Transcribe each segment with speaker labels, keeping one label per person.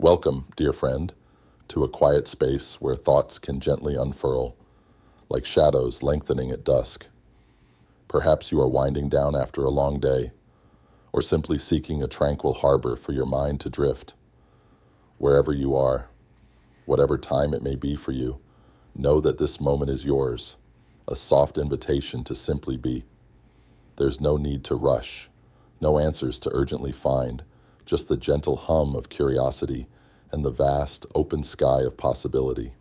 Speaker 1: Welcome, dear friend, to a quiet space where thoughts can gently unfurl, like shadows lengthening at dusk. Perhaps you are winding down after a long day, or simply seeking a tranquil harbor for your mind to drift. Wherever you are, whatever time it may be for you, know that this moment is yours, a soft invitation to simply be. There's no need to rush, no answers to urgently find, just the gentle hum of curiosity and the vast, open sky of possibility.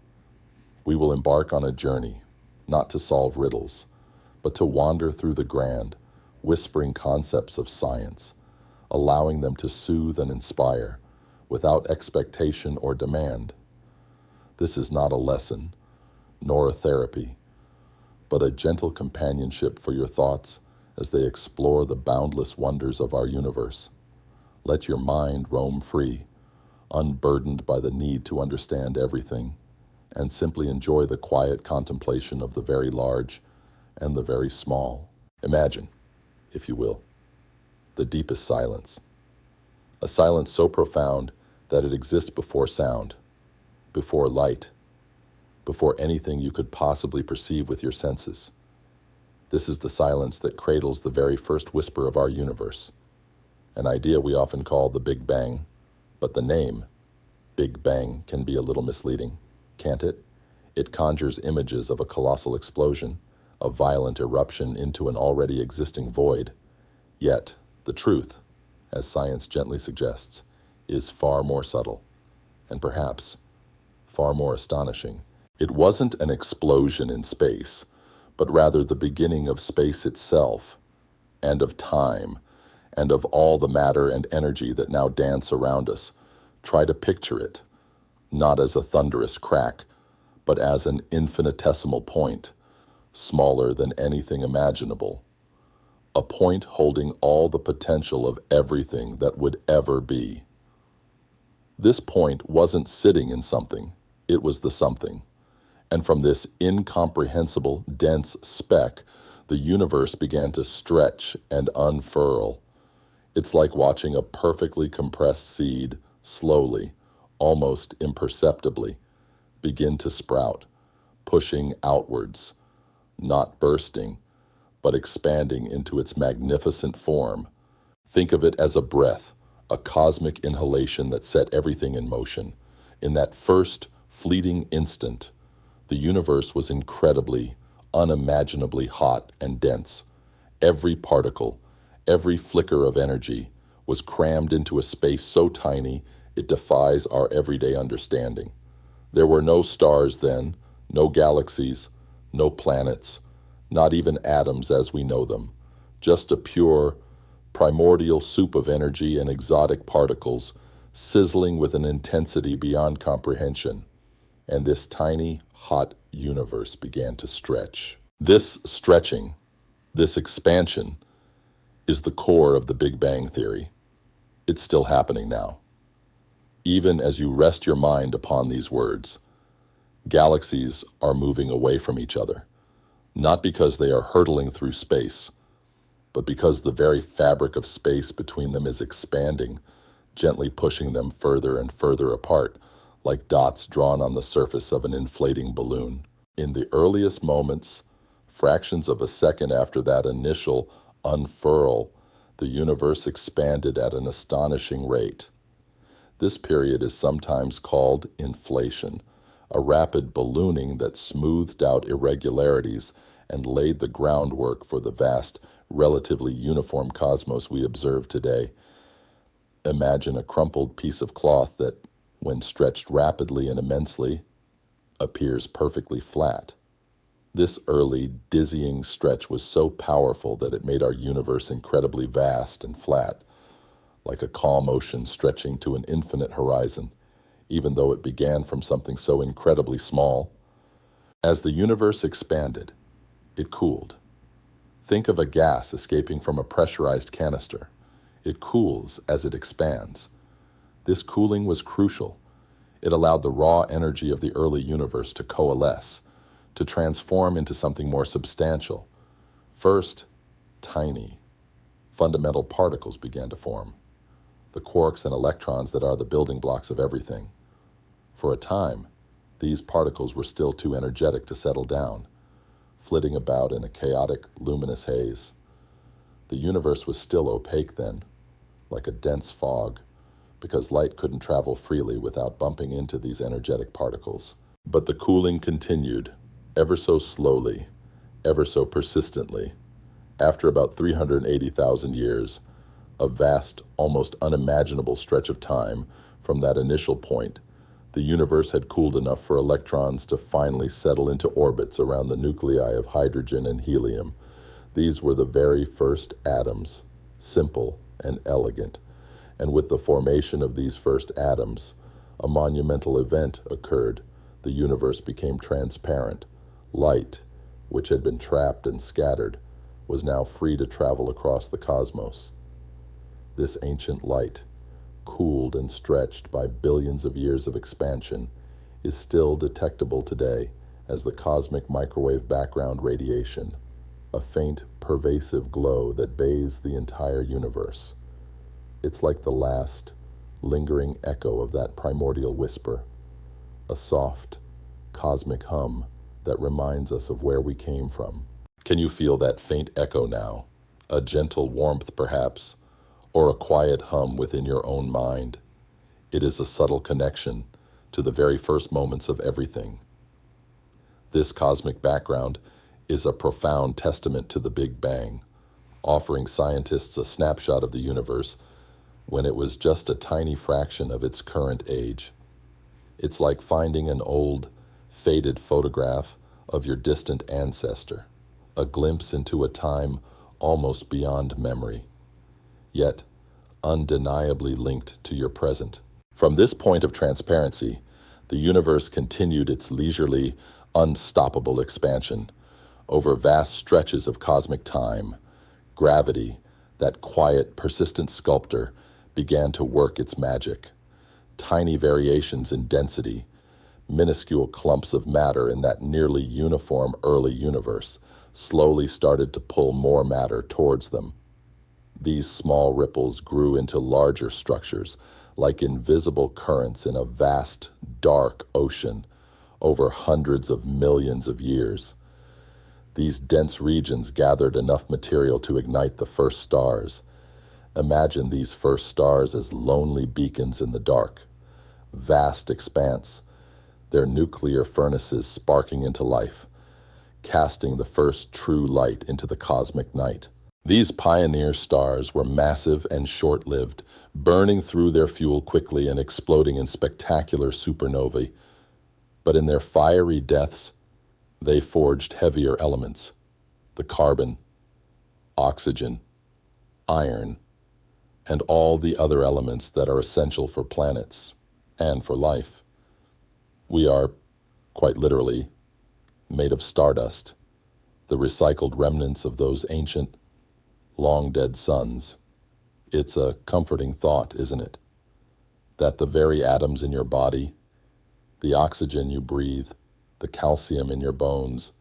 Speaker 1: We will embark on a journey, not to solve riddles, but to wander through the grand, whispering concepts of science, allowing them to soothe and inspire, without expectation or demand. This is not a lesson, nor a therapy, but a gentle companionship for your thoughts as they explore the boundless wonders of our universe. Let your mind roam free, unburdened by the need to understand everything, and simply enjoy the quiet contemplation of the very large and the very small. Imagine, if you will, the deepest silence. A silence so profound that it exists before sound, before light, before anything you could possibly perceive with your senses. This is the silence that cradles the very first whisper of our universe, an idea we often call the Big Bang, but the name, Big Bang, can be a little misleading, can't it? It conjures images of a colossal explosion, a violent eruption into an already existing void. Yet, the truth, as science gently suggests, is far more subtle, and perhaps far more astonishing. It wasn't an explosion in space, but rather the beginning of space itself, and of time, and of all the matter and energy that now dance around us. Try to picture it, not as a thunderous crack, but as an infinitesimal point, smaller than anything imaginable. A point holding all the potential of everything that would ever be. This point wasn't sitting in something, it was the something. And from this incomprehensible, dense speck, the universe began to stretch and unfurl. It's like watching a perfectly compressed seed slowly, almost imperceptibly, begin to sprout, pushing outwards, not bursting, but expanding into its magnificent form. Think of it as a breath, a cosmic inhalation that set everything in motion. In that first, fleeting instant, the universe was incredibly, unimaginably hot and dense. Every particle, every flicker of energy was crammed into a space so tiny it defies our everyday understanding. There were no stars then, no galaxies, no planets, not even atoms as we know them, just a pure, primordial soup of energy and exotic particles, sizzling with an intensity beyond comprehension. And this tiny, hot universe began to stretch. This stretching, this expansion, is the core of the Big Bang Theory. It's still happening now. Even as you rest your mind upon these words, galaxies are moving away from each other, not because they are hurtling through space, but because the very fabric of space between them is expanding, gently pushing them further and further apart, like dots drawn on the surface of an inflating balloon. In the earliest moments, fractions of a second after that initial unfurl, the universe expanded at an astonishing rate. This period is sometimes called inflation, a rapid ballooning that smoothed out irregularities and laid the groundwork for the vast, relatively uniform cosmos we observe today. Imagine a crumpled piece of cloth that, when stretched rapidly and immensely, appears perfectly flat. This early, dizzying stretch was so powerful that it made our universe incredibly vast and flat, like a calm ocean stretching to an infinite horizon, even though it began from something so incredibly small. As the universe expanded, it cooled. Think of a gas escaping from a pressurized canister. It cools as it expands. This cooling was crucial. It allowed the raw energy of the early universe to coalesce, to transform into something more substantial. First, tiny, fundamental particles began to form. the quarks and electrons that are the building blocks of everything. For a time, these particles were still too energetic to settle down, flitting about in a chaotic, luminous haze. The universe was still opaque then, like a dense fog, because light couldn't travel freely without bumping into these energetic particles. But the cooling continued, ever so slowly, ever so persistently. After about 380,000 years, a vast, almost unimaginable stretch of time from that initial point, the universe had cooled enough for electrons to finally settle into orbits around the nuclei of hydrogen and helium. These were the very first atoms, simple and elegant. And with the formation of these first atoms, a monumental event occurred. The universe became transparent. Light, which had been trapped and scattered, was now free to travel across the cosmos. This ancient light, cooled and stretched by billions of years of expansion, is still detectable today as the cosmic microwave background radiation, a faint, pervasive glow that bathes the entire universe. It's like the last, lingering echo of that primordial whisper, a soft, cosmic hum that reminds us of where we came from. Can you feel that faint echo now? A gentle warmth, perhaps, or a quiet hum within your own mind? It is a subtle connection to the very first moments of everything. This cosmic background is a profound testament to the Big Bang, offering scientists a snapshot of the universe when it was just a tiny fraction of its current age. It's like finding an old, faded photograph of your distant ancestor, a glimpse into a time almost beyond memory, yet undeniably linked to your present. From this point of transparency, the universe continued its leisurely, unstoppable expansion over vast stretches of cosmic time. Gravity, that quiet, persistent sculptor, began to work its magic. Tiny variations in density, minuscule clumps of matter in that nearly uniform early universe, slowly started to pull more matter towards them. These small ripples grew into larger structures, like invisible currents in a vast, dark ocean, over hundreds of millions of years. These dense regions gathered enough material to ignite the first stars. Imagine these first stars as lonely beacons in the dark, vast expanse, their nuclear furnaces sparking into life, casting the first true light into the cosmic night. These pioneer stars were massive and short-lived, burning through their fuel quickly and exploding in spectacular supernovae. But in their fiery deaths, they forged heavier elements, the carbon, oxygen, iron, and all the other elements that are essential for planets and for life. We are, quite literally, made of stardust, the recycled remnants of those ancient, long-dead suns. It's a comforting thought, isn't it? That the very atoms in your body, the oxygen you breathe, the calcium in your bones,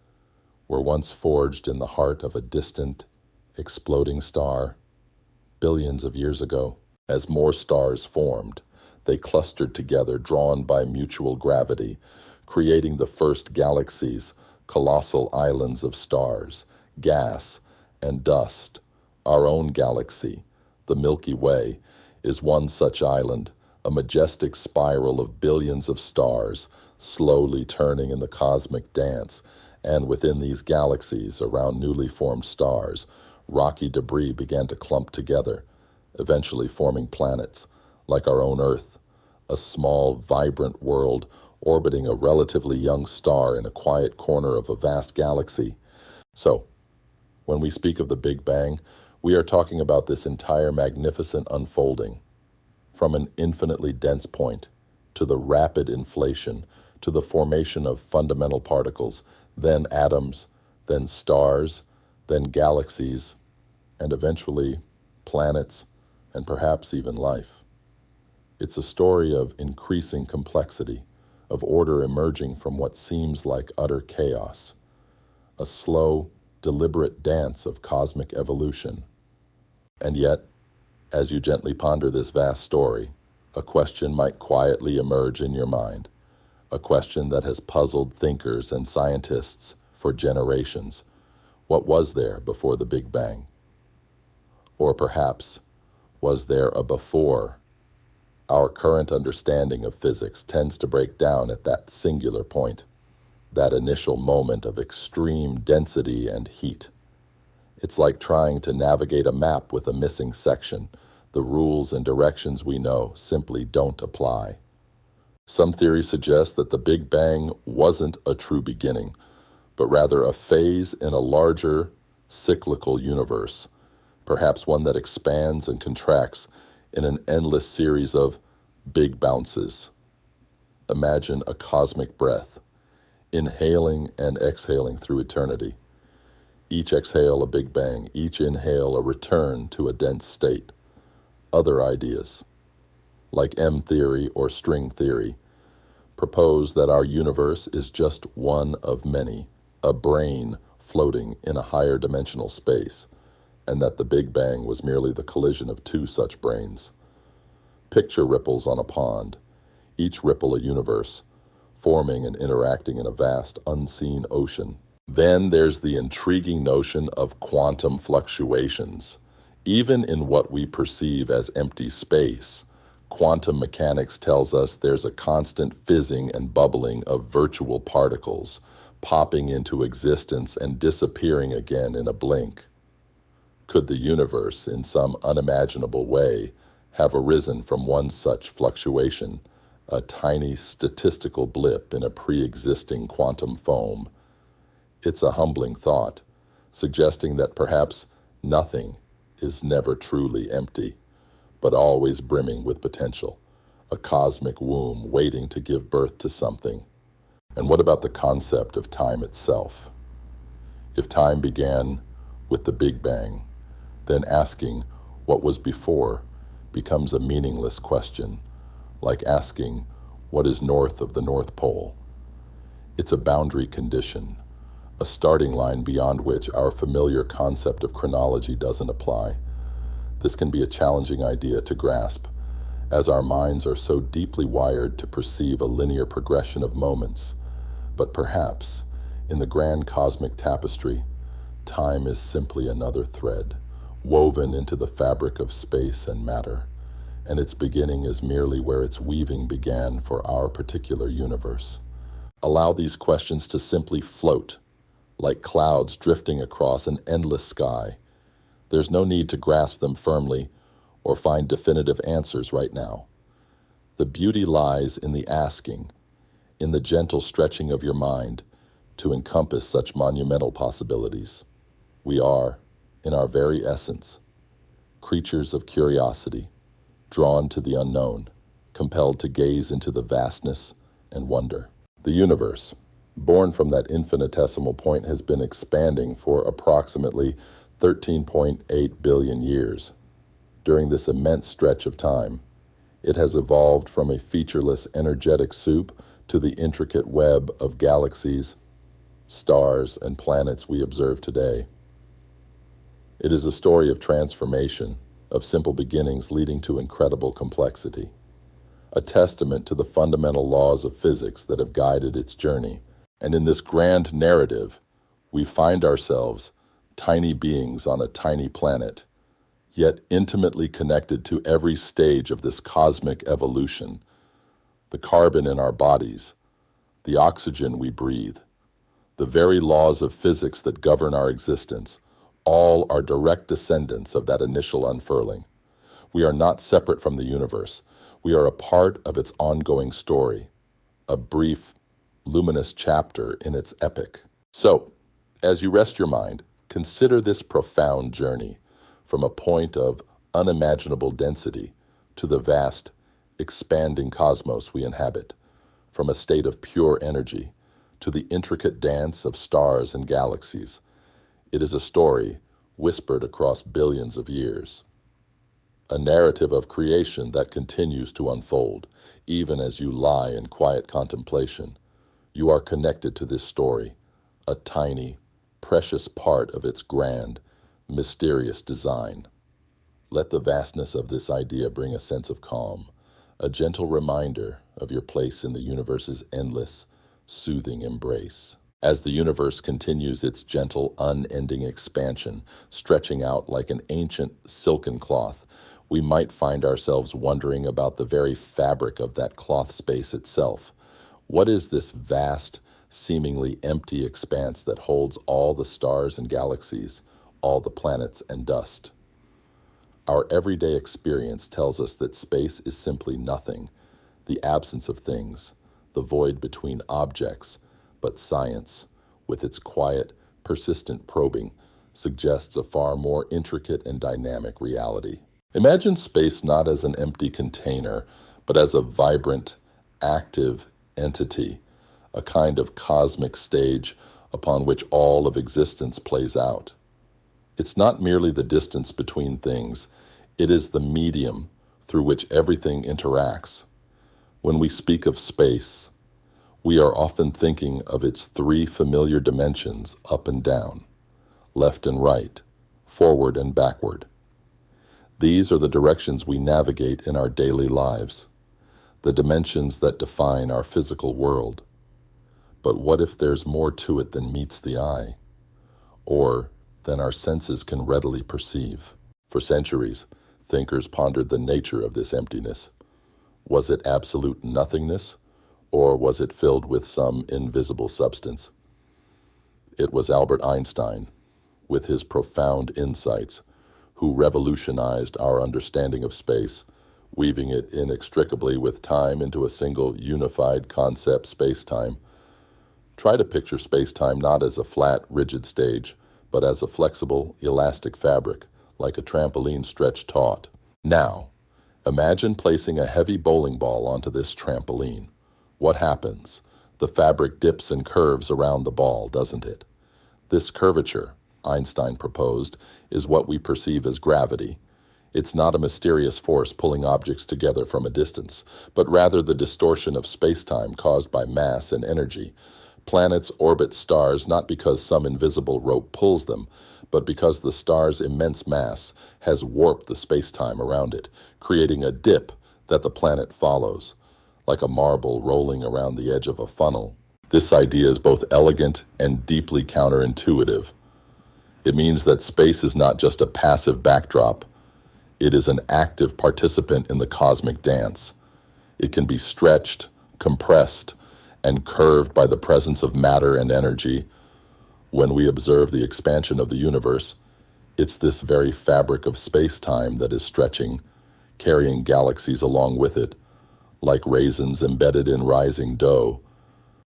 Speaker 1: were once forged in the heart of a distant, exploding star, billions of years ago. As more stars formed, they clustered together, drawn by mutual gravity, creating the first galaxies, colossal islands of stars, gas, and dust. Our own galaxy, the Milky Way, is one such island, a majestic spiral of billions of stars, slowly turning in the cosmic dance. And within these galaxies, around newly formed stars, rocky debris began to clump together, eventually forming planets, like our own Earth, a small, vibrant world orbiting a relatively young star in a quiet corner of a vast galaxy. So, when we speak of the Big Bang, we are talking about this entire magnificent unfolding, from an infinitely dense point, to the rapid inflation, to the formation of fundamental particles, then atoms, then stars, then galaxies, and eventually planets, and perhaps even life. It's a story of increasing complexity, of order emerging from what seems like utter chaos, a slow, deliberate dance of cosmic evolution. And yet, As you gently ponder this vast story, a question might quietly emerge in your mind, a question that has puzzled thinkers and scientists for generations. What was there before the Big Bang? Or perhaps, was there a before? Our current understanding of physics tends to break down at that singular point, that initial moment of extreme density and heat. It's like trying to navigate a map with a missing section. The rules and directions we know simply don't apply. Some theories suggest that the Big Bang wasn't a true beginning, but rather a phase in a larger, cyclical universe, perhaps one that expands and contracts in an endless series of big bounces. Imagine a cosmic breath, inhaling and exhaling through eternity. Each exhale a Big Bang, each inhale a return to a dense state. Other ideas, like M theory or string theory, propose that our universe is just one of many, a brain floating in a higher dimensional space, and that the Big Bang was merely the collision of two such brains. Picture ripples on a pond, each ripple a universe, forming and interacting in a vast, unseen ocean. Then there's the intriguing notion of quantum fluctuations. Even in what we perceive as empty space, quantum mechanics tells us there's a constant fizzing and bubbling of virtual particles, popping into existence and disappearing again in a blink. Could the universe, in some unimaginable way, have arisen from one such fluctuation, a tiny statistical blip in a pre-existing quantum foam? It's a humbling thought, suggesting that perhaps nothing is never truly empty, but always brimming with potential, a cosmic womb waiting to give birth to something. And what about the concept of time itself? If time began with the Big Bang, then asking what was before becomes a meaningless question, like asking what is north of the North Pole. It's a boundary condition, a starting line beyond which our familiar concept of chronology doesn't apply. This can be a challenging idea to grasp, as our minds are so deeply wired to perceive a linear progression of moments. But perhaps, in the grand cosmic tapestry, time is simply another thread, woven into the fabric of space and matter, and its beginning is merely where its weaving began for our particular universe. Allow these questions to simply float, like clouds drifting across an endless sky. There's no need to grasp them firmly or find definitive answers right now. The beauty lies in the asking, in the gentle stretching of your mind to encompass such monumental possibilities. We are, in our very essence, creatures of curiosity, drawn to the unknown, compelled to gaze into the vastness and wonder. The universe, born from that infinitesimal point, has been expanding for approximately 13.8 billion years. During this immense stretch of time, it has evolved from a featureless energetic soup to the intricate web of galaxies, stars, and planets we observe today. It is a story of transformation, of simple beginnings leading to incredible complexity, a testament to the fundamental laws of physics that have guided its journey. And in this grand narrative, we find ourselves tiny beings on a tiny planet, yet intimately connected to every stage of this cosmic evolution. The carbon in our bodies, the oxygen we breathe, the very laws of physics that govern our existence, all are direct descendants of that initial unfurling. We are not separate from the universe. We are a part of its ongoing story, a brief, luminous chapter in its epic. So, as you rest your mind, consider this profound journey from a point of unimaginable density to the vast, expanding cosmos we inhabit, from a state of pure energy to the intricate dance of stars and galaxies. It is a story whispered across billions of years, a narrative of creation that continues to unfold, even as you lie in quiet contemplation. You are connected to this story, a tiny, precious part of its grand, mysterious design. Let the vastness of this idea bring a sense of calm, a gentle reminder of your place in the universe's endless, soothing embrace. As the universe continues its gentle, unending expansion, stretching out like an ancient silken cloth, we might find ourselves wondering about the very fabric of that cloth space itself. What is this vast, seemingly empty expanse that holds all the stars and galaxies, all the planets and dust? Our everyday experience tells us that space is simply nothing, the absence of things, the void between objects, but science, with its quiet, persistent probing, suggests a far more intricate and dynamic reality. Imagine space not as an empty container, but as a vibrant, active entity, a kind of cosmic stage upon which all of existence plays out. It's not merely the distance between things, it is the medium through which everything interacts. When we speak of space, we are often thinking of its three familiar dimensions, up and down, left and right, forward and backward. These are the directions we navigate in our daily lives, the dimensions that define our physical world. But what if there's more to it than meets the eye, or than our senses can readily perceive? For centuries, thinkers pondered the nature of this emptiness. Was it absolute nothingness, or was it filled with some invisible substance? It was Albert Einstein, with his profound insights, who revolutionized our understanding of space, weaving it inextricably with time into a single unified concept, space-time. Try to picture space-time not as a flat, rigid stage, but as a flexible, elastic fabric, like a trampoline stretched taut. Now, imagine placing a heavy bowling ball onto this trampoline. What happens? The fabric dips and curves around the ball, doesn't it? This curvature, Einstein proposed, is what we perceive as gravity. It's not a mysterious force pulling objects together from a distance, but rather the distortion of space-time caused by mass and energy. Planets orbit stars not because some invisible rope pulls them, but because the star's immense mass has warped the space-time around it, creating a dip that the planet follows, like a marble rolling around the edge of a funnel. This idea is both elegant and deeply counterintuitive. It means that space is not just a passive backdrop. It is an active participant in the cosmic dance. It can be stretched, compressed, and curved by the presence of matter and energy. When we observe the expansion of the universe, it's this very fabric of space-time that is stretching, carrying galaxies along with it, like raisins embedded in rising dough.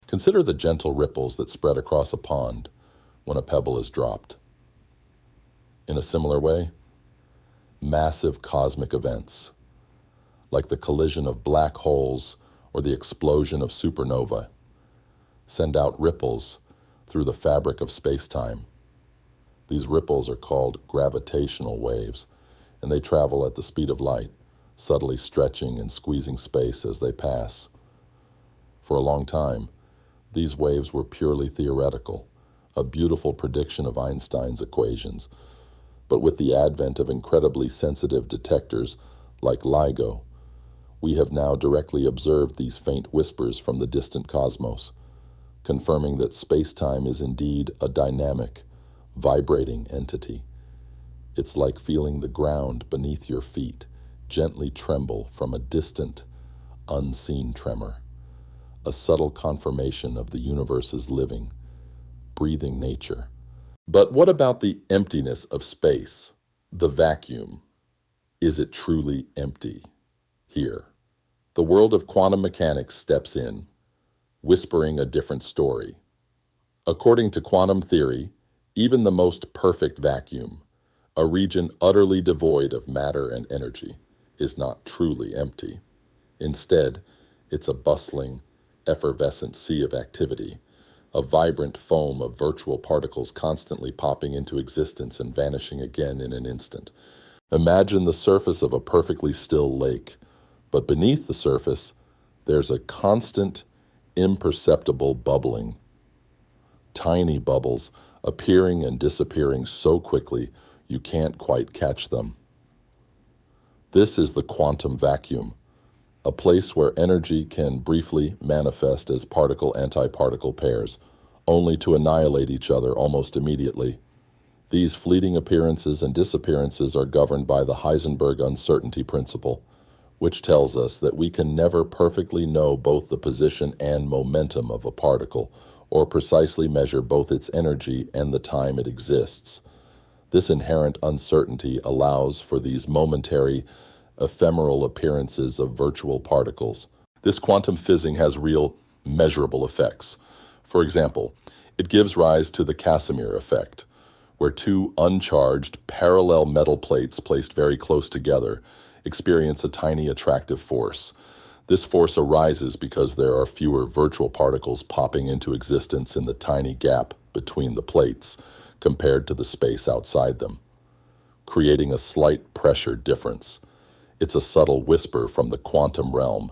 Speaker 1: Consider the gentle ripples that spread across a pond when a pebble is dropped. In a similar way, massive cosmic events, like the collision of black holes or the explosion of supernovae, send out ripples through the fabric of space-time. These ripples are called gravitational waves, and they travel at the speed of light, subtly stretching and squeezing space as they pass. For a long time, these waves were purely theoretical, a beautiful prediction of Einstein's equations. But with the advent of incredibly sensitive detectors like LIGO, we have now directly observed these faint whispers from the distant cosmos, confirming that space-time is indeed a dynamic, vibrating entity. It's like feeling the ground beneath your feet gently tremble from a distant, unseen tremor, a subtle confirmation of the universe's living, breathing nature. But what about the emptiness of space, the vacuum? Is it truly empty? Here, the world of quantum mechanics steps in, whispering a different story. According to quantum theory, even the most perfect vacuum, a region utterly devoid of matter and energy, is not truly empty. Instead, it's a bustling, effervescent sea of activity, a vibrant foam of virtual particles constantly popping into existence and vanishing again in an instant. Imagine the surface of a perfectly still lake, but beneath the surface, there's a constant, imperceptible bubbling. Tiny bubbles appearing and disappearing so quickly you can't quite catch them. This is the quantum vacuum, a place where energy can briefly manifest as particle-antiparticle pairs, only to annihilate each other almost immediately. These fleeting appearances and disappearances are governed by the Heisenberg uncertainty principle, which tells us that we can never perfectly know both the position and momentum of a particle, or precisely measure both its energy and the time it exists. This inherent uncertainty allows for these momentary, ephemeral appearances of virtual particles. This quantum fizzing has real, measurable effects. For example, it gives rise to the Casimir effect, where two uncharged, parallel metal plates placed very close together experience a tiny attractive force. This force arises because there are fewer virtual particles popping into existence in the tiny gap between the plates compared to the space outside them, creating a slight pressure difference. It's a subtle whisper from the quantum realm,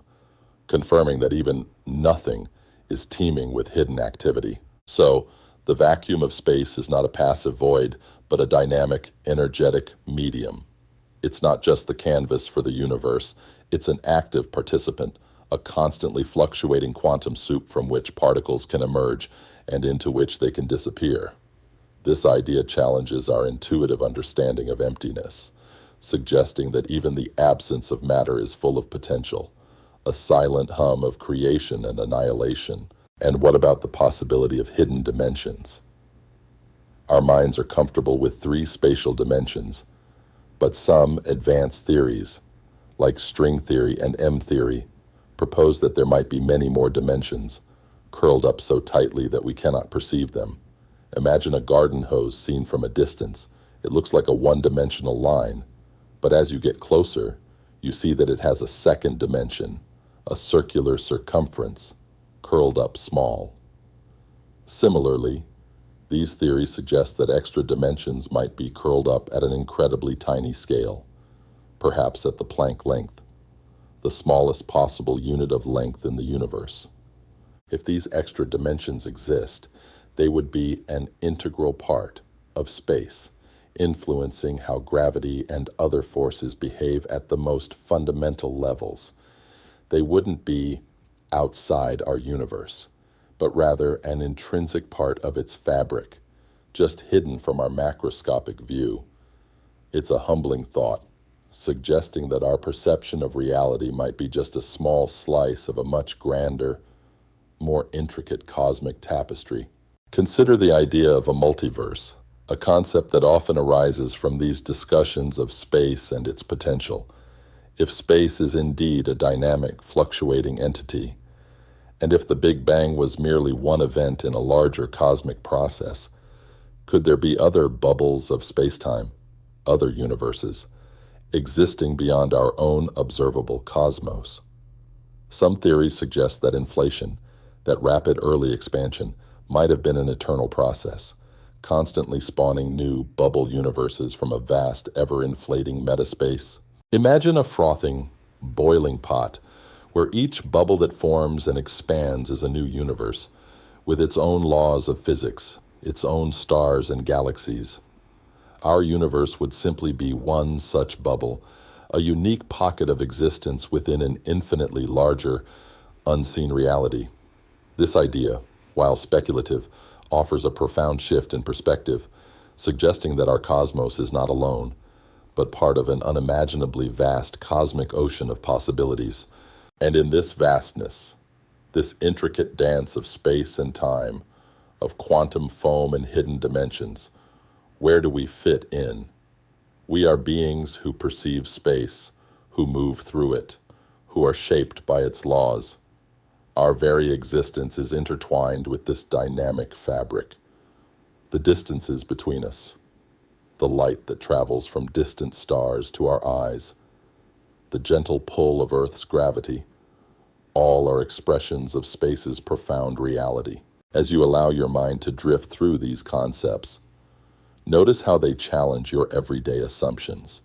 Speaker 1: confirming that even nothing is teeming with hidden activity. So, the vacuum of space is not a passive void, but a dynamic, energetic medium. It's not just the canvas for the universe, it's an active participant, a constantly fluctuating quantum soup from which particles can emerge and into which they can disappear. This idea challenges our intuitive understanding of emptiness, suggesting that even the absence of matter is full of potential, a silent hum of creation and annihilation. And what about the possibility of hidden dimensions? Our minds are comfortable with three spatial dimensions, but some advanced theories, like string theory and M theory, propose that there might be many more dimensions, curled up so tightly that we cannot perceive them. Imagine a garden hose seen from a distance. It looks like a one-dimensional line, but as you get closer, you see that it has a second dimension, a circular circumference, curled up small. Similarly, these theories suggest that extra dimensions might be curled up at an incredibly tiny scale, perhaps at the Planck length, the smallest possible unit of length in the universe. If these extra dimensions exist, they would be an integral part of space, influencing how gravity and other forces behave at the most fundamental levels. They wouldn't be outside our universe, but rather an intrinsic part of its fabric, just hidden from our macroscopic view. It's a humbling thought, suggesting that our perception of reality might be just a small slice of a much grander, more intricate cosmic tapestry. Consider the idea of a multiverse, a concept that often arises from these discussions of space and its potential. If space is indeed a dynamic, fluctuating entity, and if the Big Bang was merely one event in a larger cosmic process, could there be other bubbles of space-time, other universes, existing beyond our own observable cosmos? Some theories suggest that inflation, that rapid early expansion, might have been an eternal process, constantly spawning new bubble universes from a vast, ever-inflating metaspace. Imagine a frothing, boiling pot, where each bubble that forms and expands is a new universe, with its own laws of physics, its own stars and galaxies. Our universe would simply be one such bubble, a unique pocket of existence within an infinitely larger, unseen reality. This idea, while speculative, offers a profound shift in perspective, suggesting that our cosmos is not alone, but part of an unimaginably vast cosmic ocean of possibilities. And in this vastness, this intricate dance of space and time, of quantum foam and hidden dimensions, where do we fit in? We are beings who perceive space, who move through it, who are shaped by its laws. Our very existence is intertwined with this dynamic fabric. The distances between us, the light that travels from distant stars to our eyes, the gentle pull of Earth's gravity, all are expressions of space's profound reality. As you allow your mind to drift through these concepts, notice how they challenge your everyday assumptions.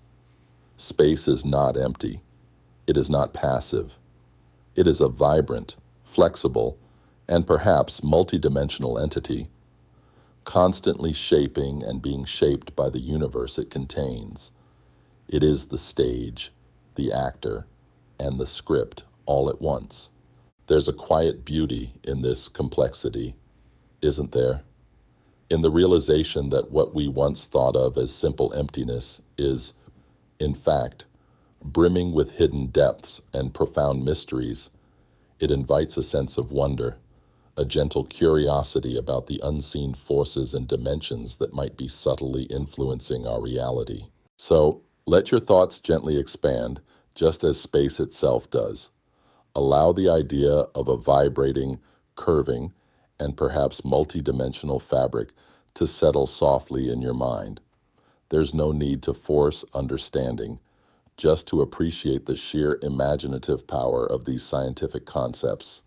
Speaker 1: Space is not empty. It is not passive. It is a vibrant, flexible, and perhaps multidimensional entity, constantly shaping and being shaped by the universe it contains. It is the stage, the actor, and the script all at once. There's a quiet beauty in this complexity, isn't there? In the realization that what we once thought of as simple emptiness is, in fact, brimming with hidden depths and profound mysteries. It invites a sense of wonder, a gentle curiosity about the unseen forces and dimensions that might be subtly influencing our reality. So, let your thoughts gently expand, just as space itself does. Allow the idea of a vibrating, curving, and perhaps multidimensional fabric to settle softly in your mind. There's no need to force understanding, just to appreciate the sheer imaginative power of these scientific concepts.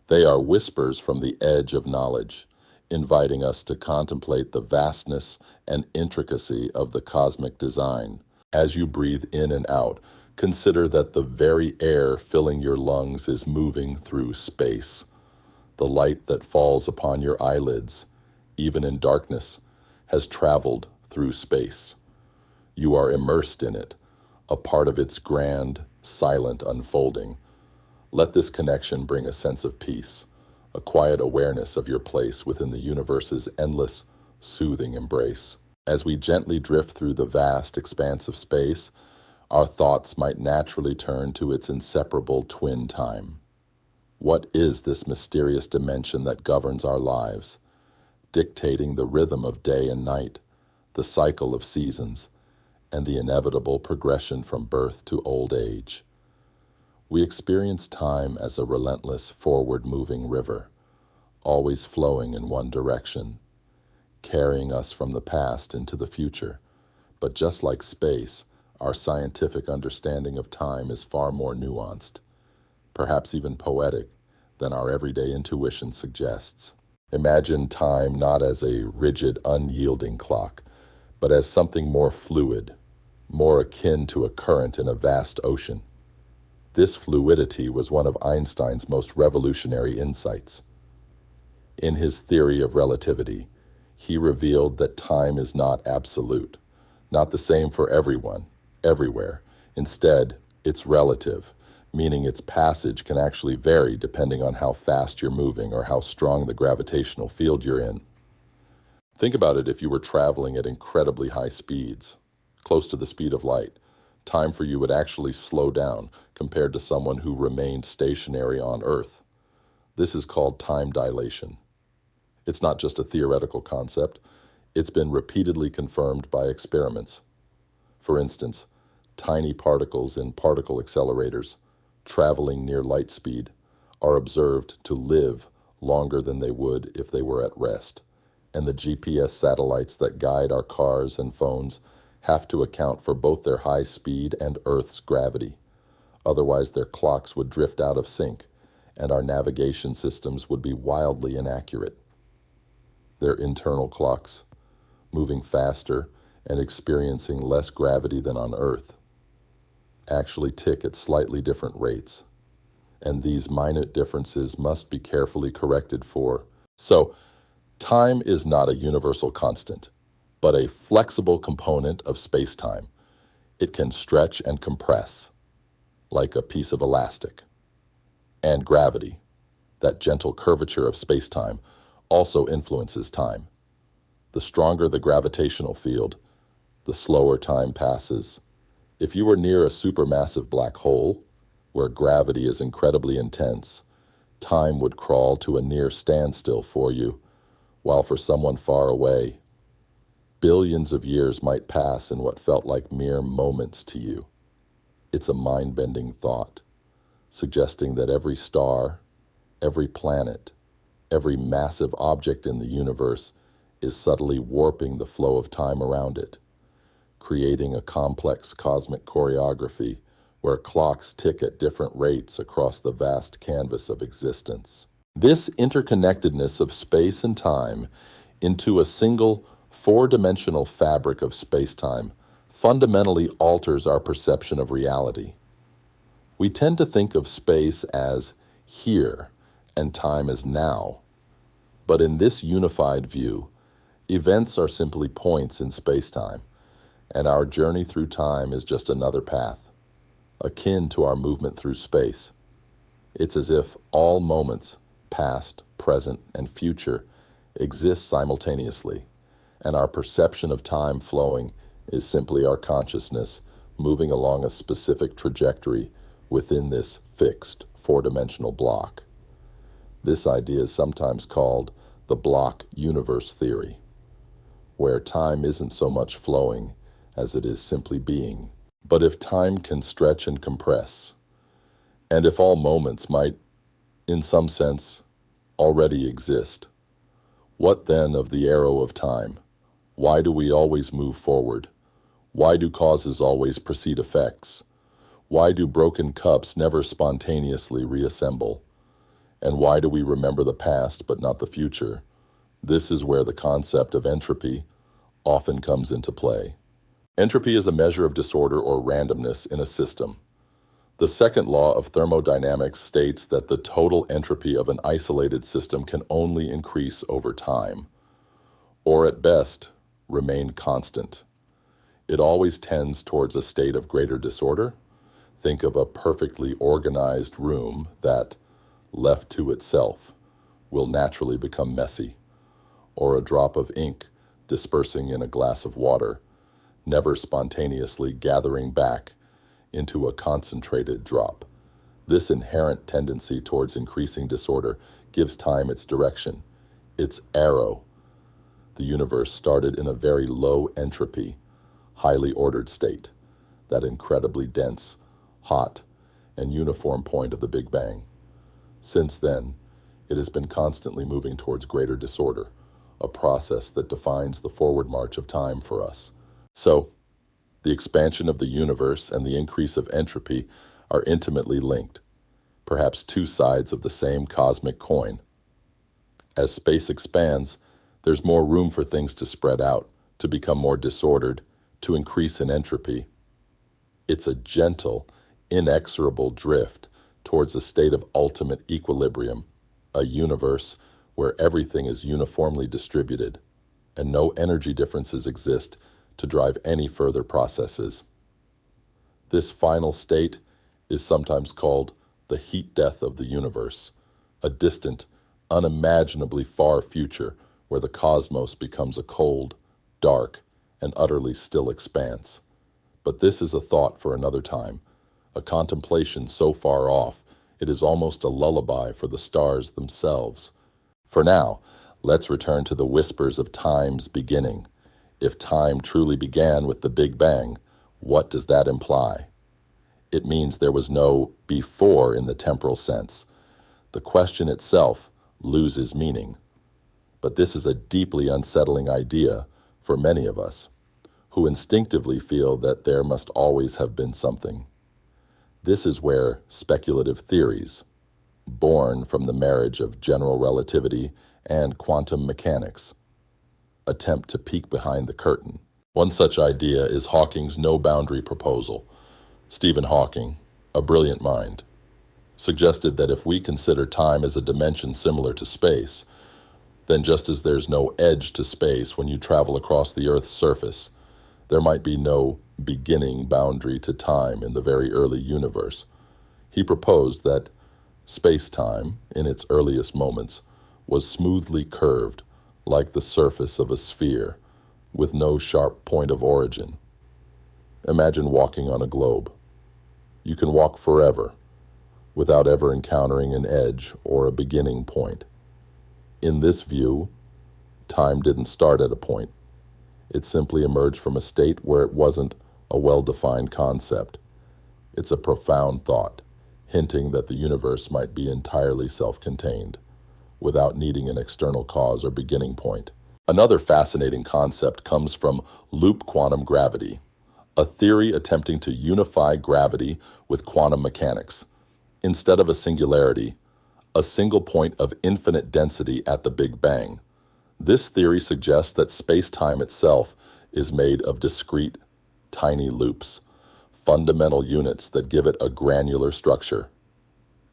Speaker 1: They are whispers from the edge of knowledge, inviting us to contemplate the vastness and intricacy of the cosmic design. As you breathe in and out, consider that the very air filling your lungs is moving through space. The light that falls upon your eyelids, even in darkness, has traveled through space. You are immersed in it, a part of its grand, silent unfolding. Let this connection bring a sense of peace, a quiet awareness of your place within the universe's endless, soothing embrace. As we gently drift through the vast expanse of space, our thoughts might naturally turn to its inseparable twin time. What is this mysterious dimension that governs our lives, dictating the rhythm of day and night, the cycle of seasons, and the inevitable progression from birth to old age? We experience time as a relentless, forward-moving river, always flowing in one direction, carrying us from the past into the future. But just like space, our scientific understanding of time is far more nuanced, perhaps even poetic, than our everyday intuition suggests. Imagine time not as a rigid, unyielding clock, but as something more fluid, more akin to a current in a vast ocean. This fluidity was one of Einstein's most revolutionary insights. In his theory of relativity, he revealed that time is not absolute, not the same for everyone, everywhere. Instead, it's relative, meaning its passage can actually vary depending on how fast you're moving or how strong the gravitational field you're in. Think about it if you were traveling at incredibly high speeds, close to the speed of light. Time for you would actually slow down compared to someone who remained stationary on Earth. This is called time dilation. It's not just a theoretical concept. It's been repeatedly confirmed by experiments. For instance, tiny particles in particle accelerators, traveling near light speed, are observed to live longer than they would if they were at rest. And the GPS satellites that guide our cars and phones have to account for both their high speed and Earth's gravity. Otherwise, their clocks would drift out of sync, and our navigation systems would be wildly inaccurate. Their internal clocks, moving faster and experiencing less gravity than on Earth, actually tick at slightly different rates. And these minute differences must be carefully corrected for. So, time is not a universal constant, but a flexible component of space-time. It can stretch and compress, like a piece of elastic. And gravity, that gentle curvature of space-time, also influences time. The stronger the gravitational field, the slower time passes. If you were near a supermassive black hole, where gravity is incredibly intense, time would crawl to a near standstill for you, while for someone far away, billions of years might pass in what felt like mere moments to you. It's a mind-bending thought, suggesting that every star, every planet, every massive object in the universe is subtly warping the flow of time around it, creating a complex cosmic choreography where clocks tick at different rates across the vast canvas of existence. This interconnectedness of space and time into a single four-dimensional fabric of space-time fundamentally alters our perception of reality. We tend to think of space as here and time as now. But in this unified view, events are simply points in space-time, and our journey through time is just another path. akin to our movement through space. It's as if all moments, past, present, and future, exist simultaneously, and our perception of time flowing is simply our consciousness moving along a specific trajectory within this fixed, four-dimensional block. This idea is sometimes called the block universe theory, where time isn't so much flowing as it is simply being. But if time can stretch and compress, and if all moments might, in some sense, already exist, what then of the arrow of time? Why do we always move forward? Why do causes always precede effects? Why do broken cups never spontaneously reassemble? And why do we remember the past but not the future? This is where the concept of entropy often comes into play. Entropy is a measure of disorder or randomness in a system. The second law of thermodynamics states that the total entropy of an isolated system can only increase over time, or at best, remain constant. It always tends towards a state of greater disorder. Think of a perfectly organized room that, left to itself, will naturally become messy, or a drop of ink dispersing in a glass of water, never spontaneously gathering back into a concentrated drop. This inherent tendency towards increasing disorder gives time its direction, its arrow. The universe started in a very low entropy, highly ordered state, that incredibly dense, hot, and uniform point of the Big Bang. Since then, it has been constantly moving towards greater disorder, a process that defines the forward march of time for us. So, the expansion of the universe and the increase of entropy are intimately linked, perhaps two sides of the same cosmic coin. As space expands, there's more room for things to spread out, to become more disordered, to increase in entropy. It's a gentle, inexorable drift towards a state of ultimate equilibrium, a universe where everything is uniformly distributed, and no energy differences exist to drive any further processes. This final state is sometimes called the heat death of the universe, a distant, unimaginably far future where the cosmos becomes a cold, dark, and utterly still expanse. But this is a thought for another time, a contemplation so far off it is almost a lullaby for the stars themselves. For now, let's return to the whispers of time's beginning. If time truly began with the Big Bang, what does that imply? It means there was no before in the temporal sense. The question itself loses meaning. But this is a deeply unsettling idea for many of us, who instinctively feel that there must always have been something. This is where speculative theories, born from the marriage of general relativity and quantum mechanics, attempt to peek behind the curtain. One such idea is Hawking's no-boundary proposal. Stephen Hawking, a brilliant mind, suggested that if we consider time as a dimension similar to space, then just as there's no edge to space when you travel across the Earth's surface, there might be no beginning boundary to time in the very early universe. He proposed that space-time, in its earliest moments, was smoothly curved, like the surface of a sphere, with no sharp point of origin. Imagine walking on a globe. You can walk forever, without ever encountering an edge or a beginning point. In this view, time didn't start at a point. It simply emerged from a state where it wasn't a well-defined concept. It's a profound thought, hinting that the universe might be entirely self-contained, without needing an external cause or beginning point. Another fascinating concept comes from loop quantum gravity, a theory attempting to unify gravity with quantum mechanics. Instead of a singularity, a single point of infinite density at the Big Bang. This theory suggests that space-time itself is made of discrete, tiny loops, fundamental units that give it a granular structure.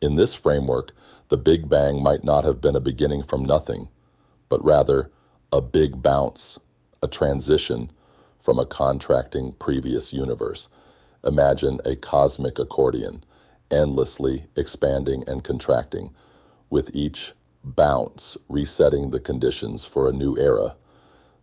Speaker 1: In this framework, the Big Bang might not have been a beginning from nothing, but rather a big bounce, a transition from a contracting previous universe, Imagine a cosmic accordion, endlessly expanding and contracting, with each bounce resetting the conditions for a new era.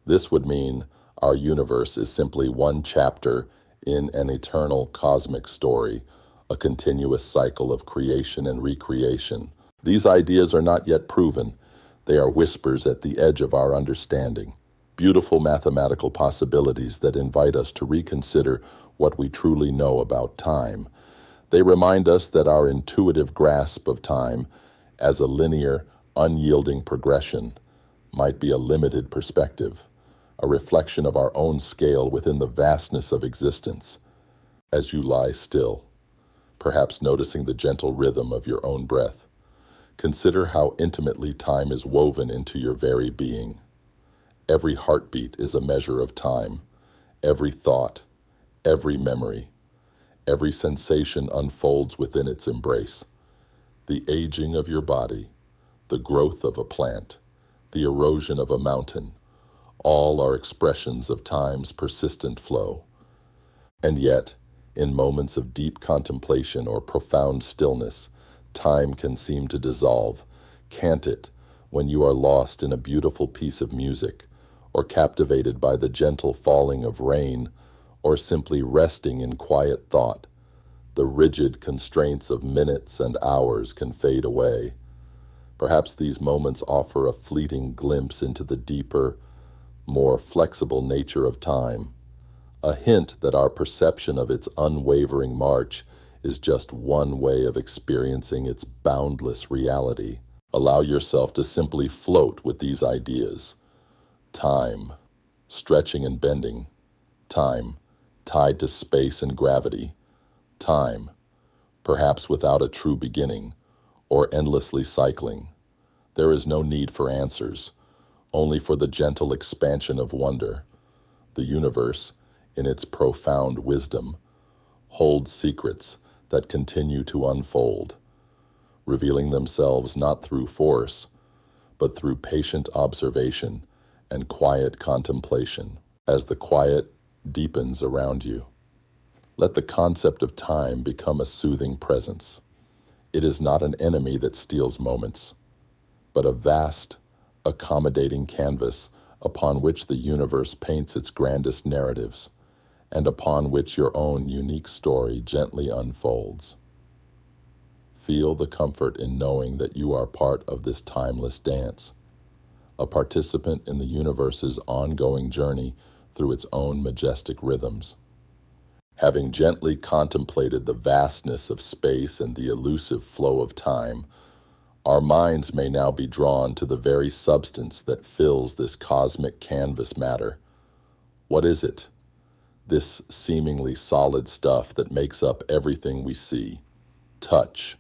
Speaker 1: This would mean our universe is simply one chapter in an eternal cosmic story, a continuous cycle of creation and recreation. These ideas are not yet proven. They are whispers at the edge of our understanding, beautiful mathematical possibilities that invite us to reconsider what we truly know about time. They remind us that our intuitive grasp of time as a linear, unyielding progression might be a limited perspective, a reflection of our own scale within the vastness of existence. As you lie still, perhaps noticing the gentle rhythm of your own breath, consider how intimately time is woven into your very being. Every heartbeat is a measure of time, every thought, every memory, every sensation unfolds within its embrace. The aging of your body, the growth of a plant, the erosion of a mountain, all are expressions of time's persistent flow. And yet, in moments of deep contemplation or profound stillness, time can seem to dissolve. Can't it, when you are lost in a beautiful piece of music, or captivated by the gentle falling of rain, or simply resting in quiet thought? The rigid constraints of minutes and hours can fade away. Perhaps these moments offer a fleeting glimpse into the deeper, more flexible nature of time, a hint that our perception of its unwavering march is just one way of experiencing its boundless reality. Allow yourself to simply float with these ideas. Time, stretching and bending. Time, tied to space and gravity. Time, perhaps without a true beginning, or endlessly cycling. There is no need for answers, only for the gentle expansion of wonder. The universe, in its profound wisdom, holds secrets that continue to unfold, revealing themselves not through force, but through patient observation and quiet contemplation. As the quiet deepens around you, let the concept of time become a soothing presence. It is not an enemy that steals moments, but a vast, accommodating canvas upon which the universe paints its grandest narratives, and upon which your own unique story gently unfolds. Feel the comfort in knowing that you are part of this timeless dance, a participant in the universe's ongoing journey through its own majestic rhythms. Having gently contemplated the vastness of space and the elusive flow of time, our minds may now be drawn to the very substance that fills this cosmic canvas matter. What is it? This seemingly solid stuff that makes up everything we see, touch,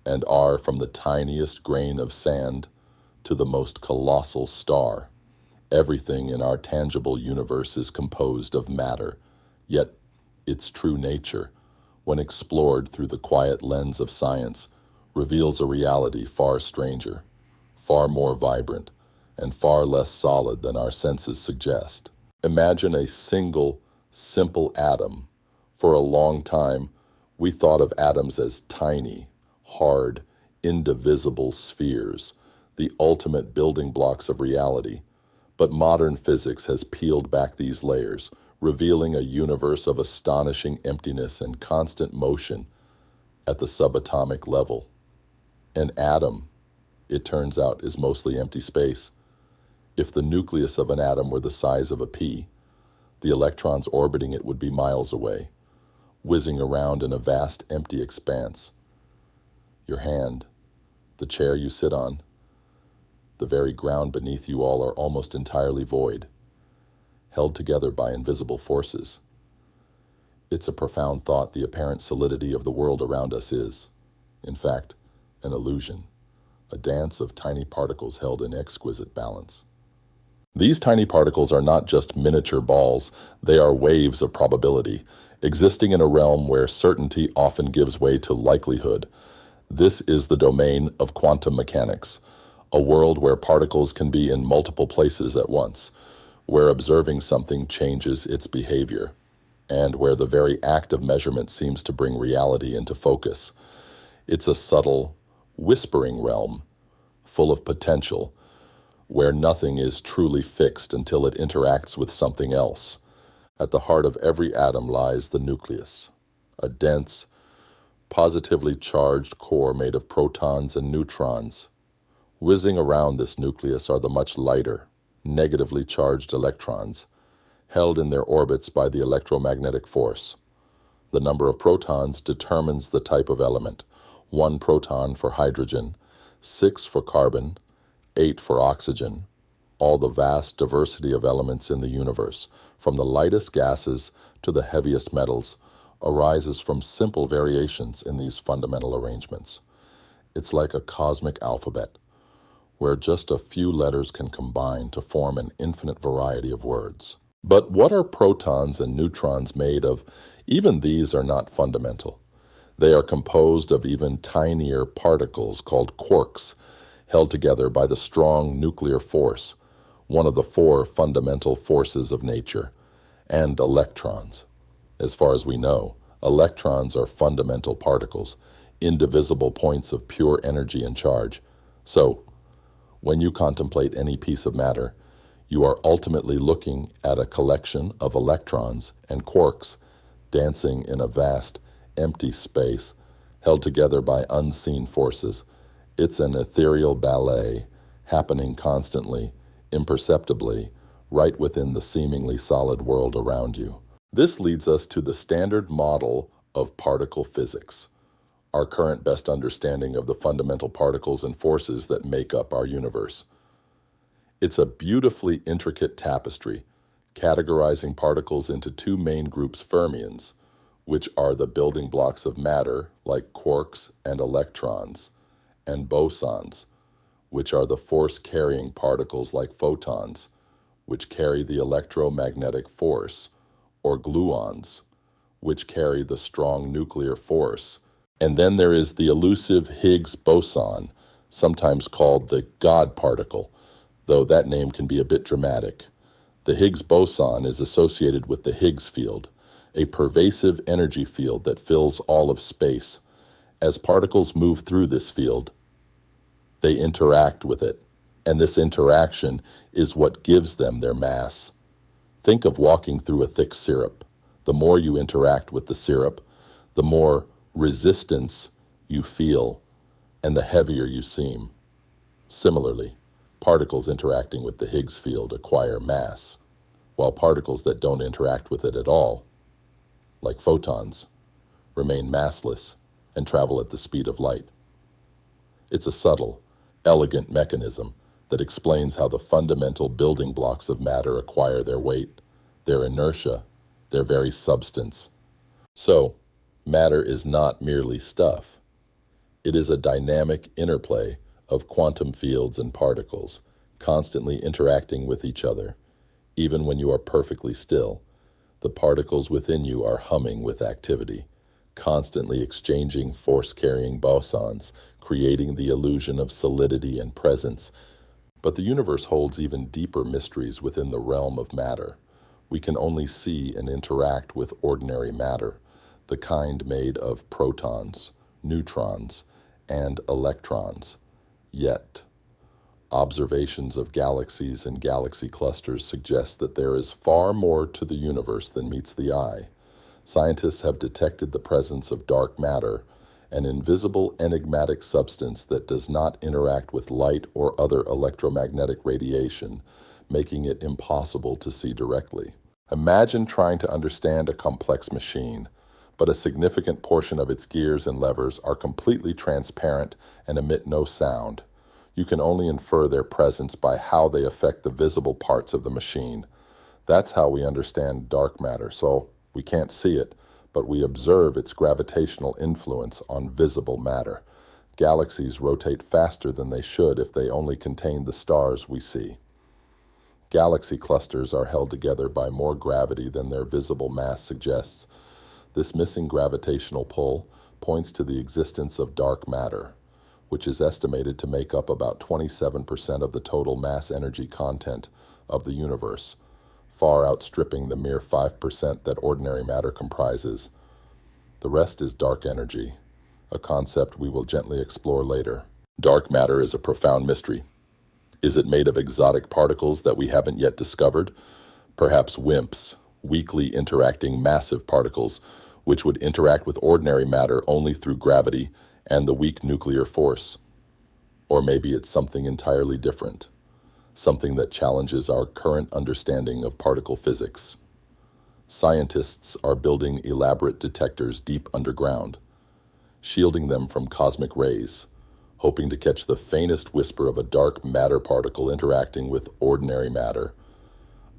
Speaker 1: and are, from the tiniest grain of sand to the most colossal star. Everything in our tangible universe is composed of matter, yet its true nature, when explored through the quiet lens of science, reveals a reality far stranger, far more vibrant, and far less solid than our senses suggest. Imagine a single, simple atom. For a long time, we thought of atoms as tiny, hard, indivisible spheres, the ultimate building blocks of reality. But modern physics has peeled back these layers, revealing a universe of astonishing emptiness and constant motion at the subatomic level. An atom, it turns out, is mostly empty space. If the nucleus of an atom were the size of a pea, the electrons orbiting it would be miles away, whizzing around in a vast empty expanse. Your hand, the chair you sit on, the very ground beneath you all are almost entirely void, held together by invisible forces. It's a profound thought. The apparent solidity of the world around us is, in fact, an illusion, a dance of tiny particles held in exquisite balance. These tiny particles are not just miniature balls, they are waves of probability, existing in a realm where certainty often gives way to likelihood. This is the domain of quantum mechanics, a world where particles can be in multiple places at once, where observing something changes its behavior. and where the very act of measurement seems to bring reality into focus. It's a subtle, whispering realm, full of potential, where nothing is truly fixed until it interacts with something else. At the heart of every atom lies the nucleus, a dense, positively charged core made of protons and neutrons. Whizzing around this nucleus are the much lighter, negatively charged electrons, held in their orbits by the electromagnetic force. The number of protons determines the type of element: 1 proton for hydrogen, 6 for carbon, 8 for oxygen. All the vast diversity of elements in the universe, from the lightest gases to the heaviest metals, arises from simple variations in these fundamental arrangements. It's like a cosmic alphabet, where just a few letters can combine to form an infinite variety of words. But what are protons and neutrons made of? Even these are not fundamental. They are composed of even tinier particles called quarks, held together by the strong nuclear force, one of the 4 fundamental forces of nature, and electrons. As far as we know, electrons are fundamental particles, indivisible points of pure energy and charge. So, when you contemplate any piece of matter, you are ultimately looking at a collection of electrons and quarks dancing in a vast, empty space, held together by unseen forces. It's an ethereal ballet, happening constantly, imperceptibly, right within the seemingly solid world around you. This leads us to the standard model of particle physics, our current best understanding of the fundamental particles and forces that make up our universe. It's a beautifully intricate tapestry, categorizing particles into 2 main groups: fermions, which are the building blocks of matter, like quarks and electrons, and bosons, which are the force-carrying particles like photons, which carry the electromagnetic force, or gluons, which carry the strong nuclear force. And then there is the elusive Higgs boson, sometimes called the God particle, though that name can be a bit dramatic. The Higgs boson is associated with the Higgs field, a pervasive energy field that fills all of space. As particles move through this field, they interact with it, and this interaction is what gives them their mass. Think of walking through a thick syrup. The more you interact with the syrup, the more resistance you feel, and the heavier you seem. Similarly, particles interacting with the Higgs field acquire mass, while particles that don't interact with it at all, like photons, remain massless and travel at the speed of light. It's a subtle, elegant mechanism that explains how the fundamental building blocks of matter acquire their weight, their inertia, their very substance. So, matter is not merely stuff. It is a dynamic interplay of quantum fields and particles, constantly interacting with each other. Even when you are perfectly still, the particles within you are humming with activity, constantly exchanging force-carrying bosons, creating the illusion of solidity and presence. But the universe holds even deeper mysteries within the realm of matter. We can only see and interact with ordinary matter, the kind made of protons, neutrons, and electrons. Yet, observations of galaxies and galaxy clusters suggest that there is far more to the universe than meets the eye. Scientists have detected the presence of dark matter, an invisible enigmatic substance that does not interact with light or other electromagnetic radiation, making it impossible to see directly. Imagine trying to understand a complex machine, but a significant portion of its gears and levers are completely transparent and emit no sound. You can only infer their presence by how they affect the visible parts of the machine. That's how we understand dark matter, so we can't see it, but we observe its gravitational influence on visible matter. Galaxies rotate faster than they should if they only contained the stars we see. Galaxy clusters are held together by more gravity than their visible mass suggests. This missing gravitational pull points to the existence of dark matter, which is estimated to make up about 27% of the total mass energy content of the universe. far outstripping the mere 5% that ordinary matter comprises. The rest is dark energy, a concept we will gently explore later. Dark matter is a profound mystery. Is it made of exotic particles that we haven't yet discovered? Perhaps WIMPs, weakly interacting massive particles, which would interact with ordinary matter only through gravity and the weak nuclear force. Or maybe it's something entirely different, something that challenges our current understanding of particle physics. Scientists are building elaborate detectors deep underground, shielding them from cosmic rays, hoping to catch the faintest whisper of a dark matter particle interacting with ordinary matter,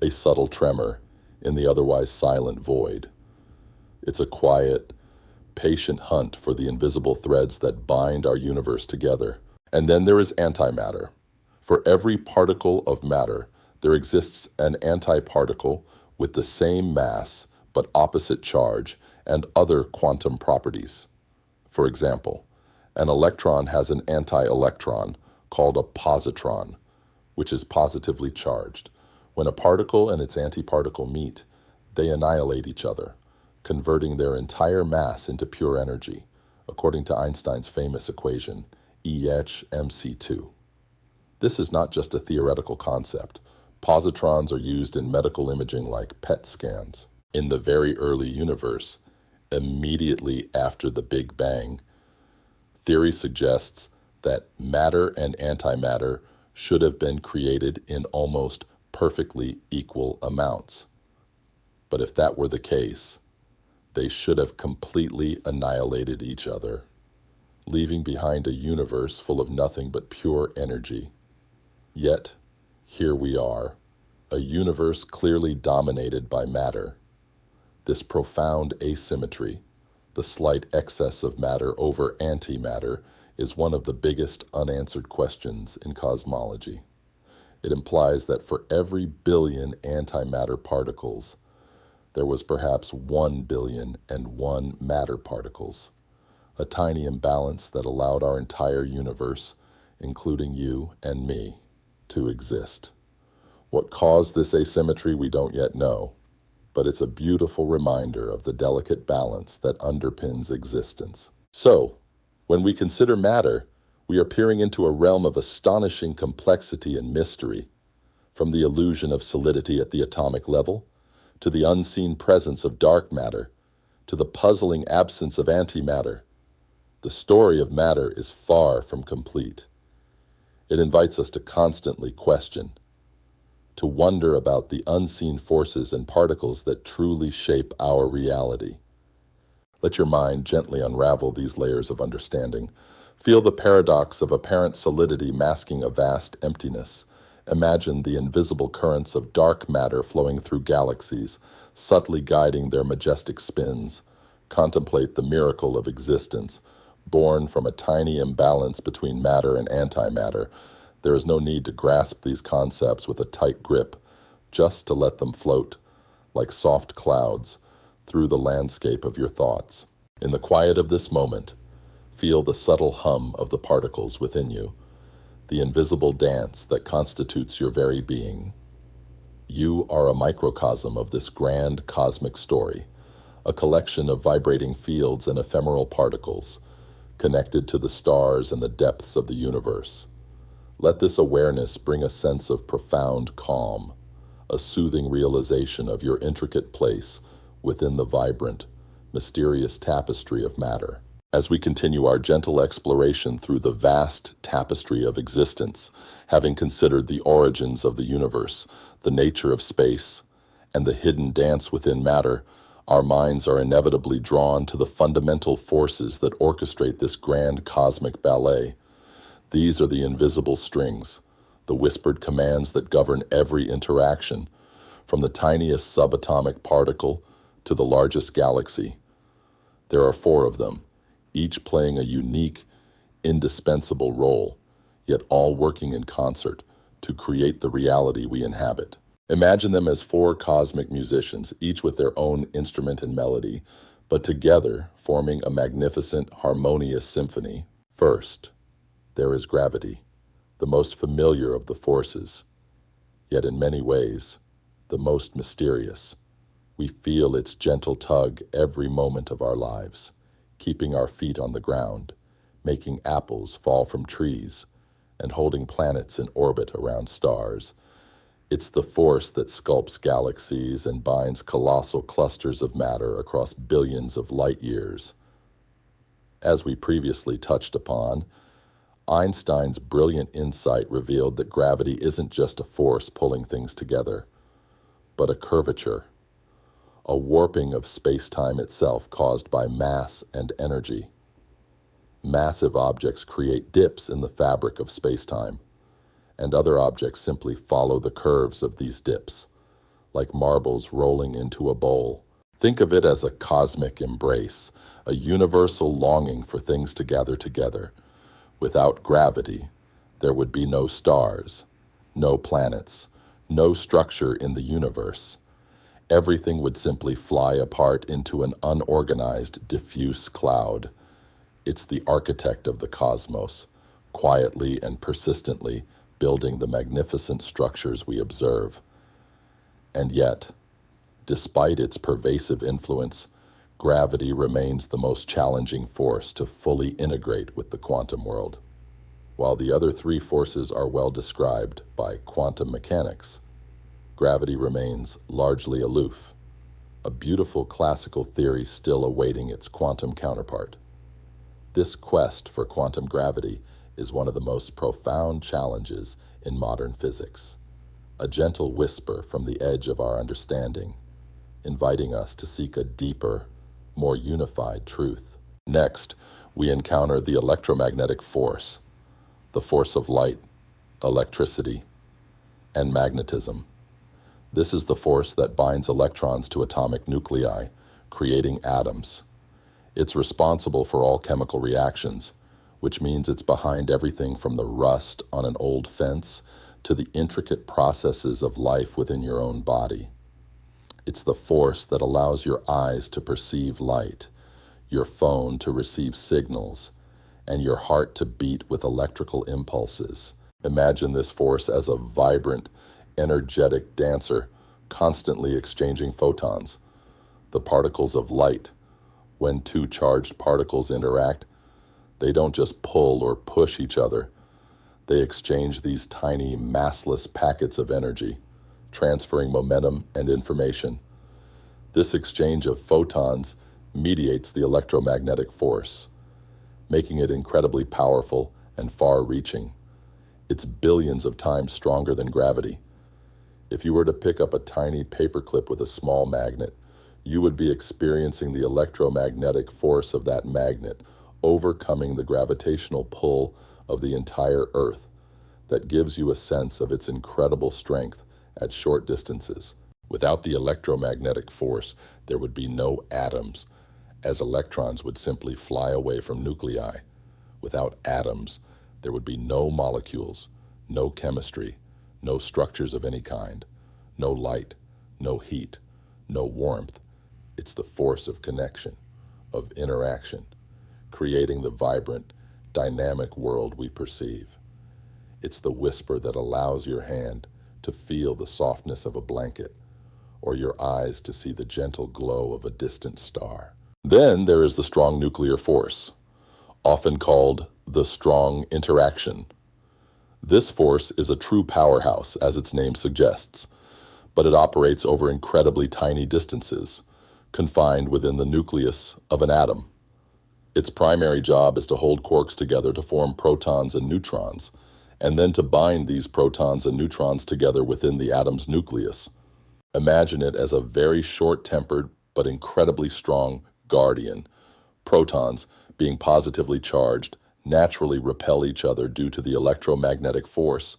Speaker 1: a subtle tremor in the otherwise silent void. It's a quiet, patient hunt for the invisible threads that bind our universe together. And then there is antimatter. For every particle of matter, there exists an antiparticle with the same mass but opposite charge and other quantum properties. For example, an electron has an anti-electron called a positron, which is positively charged. When a particle and its antiparticle meet, they annihilate each other, converting their entire mass into pure energy, according to Einstein's famous equation, E=mc2. This is not just a theoretical concept. Positrons are used in medical imaging like PET scans. In the very early universe, immediately after the Big Bang, theory suggests that matter and antimatter should have been created in almost perfectly equal amounts. But if that were the case, they should have completely annihilated each other, leaving behind a universe full of nothing but pure energy. Yet, here we are, a universe clearly dominated by matter. This profound asymmetry, the slight excess of matter over antimatter, is one of the biggest unanswered questions in cosmology. It implies that for every billion antimatter particles, there was perhaps 1,000,000,001 matter particles, a tiny imbalance that allowed our entire universe, including you and me, to exist. What caused this asymmetry we don't yet know, but it's a beautiful reminder of the delicate balance that underpins existence. So, when we consider matter, we are peering into a realm of astonishing complexity and mystery, from the illusion of solidity at the atomic level, to the unseen presence of dark matter, to the puzzling absence of antimatter. The story of matter is far from complete. It invites us to constantly question, to wonder about the unseen forces and particles that truly shape our reality. Let your mind gently unravel these layers of understanding. Feel the paradox of apparent solidity masking a vast emptiness. Imagine the invisible currents of dark matter flowing through galaxies, subtly guiding their majestic spins. Contemplate the miracle of existence, born from a tiny imbalance between matter and antimatter. There is no need to grasp these concepts with a tight grip, just to let them float, like soft clouds, through the landscape of your thoughts. In the quiet of this moment, feel the subtle hum of the particles within you, the invisible dance that constitutes your very being. You are a microcosm of this grand cosmic story, a collection of vibrating fields and ephemeral particles, connected to the stars and the depths of the universe. Let this awareness bring a sense of profound calm, a soothing realization of your intricate place within the vibrant, mysterious tapestry of matter. As we continue our gentle exploration through the vast tapestry of existence, having considered the origins of the universe, the nature of space, and the hidden dance within matter, our minds are inevitably drawn to the fundamental forces that orchestrate this grand cosmic ballet. These are the invisible strings, the whispered commands that govern every interaction, from the tiniest subatomic particle to the largest galaxy. There are 4 of them, each playing a unique, indispensable role, yet all working in concert to create the reality we inhabit. Imagine them as 4 cosmic musicians, each with their own instrument and melody, but together forming a magnificent, harmonious symphony. First, there is gravity, the most familiar of the forces, yet in many ways, the most mysterious. We feel its gentle tug every moment of our lives, keeping our feet on the ground, making apples fall from trees, and holding planets in orbit around stars. It's the force that sculpts galaxies and binds colossal clusters of matter across billions of light years. As we previously touched upon, Einstein's brilliant insight revealed that gravity isn't just a force pulling things together, but a curvature, a warping of space-time itself caused by mass and energy. Massive objects create dips in the fabric of space-time, and other objects simply follow the curves of these dips, like marbles rolling into a bowl. Think of it as a cosmic embrace, a universal longing for things to gather together. Without gravity, there would be no stars, no planets, no structure in the universe. Everything would simply fly apart into an unorganized, diffuse cloud. It's the architect of the cosmos, quietly and persistently building the magnificent structures we observe. And yet, despite its pervasive influence, gravity remains the most challenging force to fully integrate with the quantum world. While the other three forces are well described by quantum mechanics, gravity remains largely aloof, a beautiful classical theory still awaiting its quantum counterpart. This quest for quantum gravity is one of the most profound challenges in modern physics, a gentle whisper from the edge of our understanding, inviting us to seek a deeper, more unified truth. Next, we encounter the electromagnetic force, the force of light, electricity, and magnetism. This is the force that binds electrons to atomic nuclei, creating atoms. It's responsible for all chemical reactions, which means it's behind everything from the rust on an old fence to the intricate processes of life within your own body. It's the force that allows your eyes to perceive light, your phone to receive signals, and your heart to beat with electrical impulses. Imagine this force as a vibrant, energetic dancer, constantly exchanging photons, the particles of light. When two charged particles interact, they don't just pull or push each other. They exchange these tiny, massless packets of energy, transferring momentum and information. This exchange of photons mediates the electromagnetic force, making it incredibly powerful and far-reaching. It's billions of times stronger than gravity. If you were to pick up a tiny paperclip with a small magnet, you would be experiencing the electromagnetic force of that magnet, overcoming the gravitational pull of the entire Earth. That gives you a sense of its incredible strength at short distances. Without the electromagnetic force, there would be no atoms, as electrons would simply fly away from nuclei. Without atoms, there would be no molecules, no chemistry, no structures of any kind, no light, no heat, no warmth. It's the force of connection, of interaction, creating the vibrant, dynamic world we perceive. It's the whisper that allows your hand to feel the softness of a blanket, or your eyes to see the gentle glow of a distant star. Then there is the strong nuclear force, often called the strong interaction. This force is a true powerhouse, as its name suggests, but it operates over incredibly tiny distances, confined within the nucleus of an atom. Its primary job is to hold quarks together to form protons and neutrons, and then to bind these protons and neutrons together within the atom's nucleus. Imagine it as a very short-tempered but incredibly strong guardian. Protons, being positively charged, naturally repel each other due to the electromagnetic force.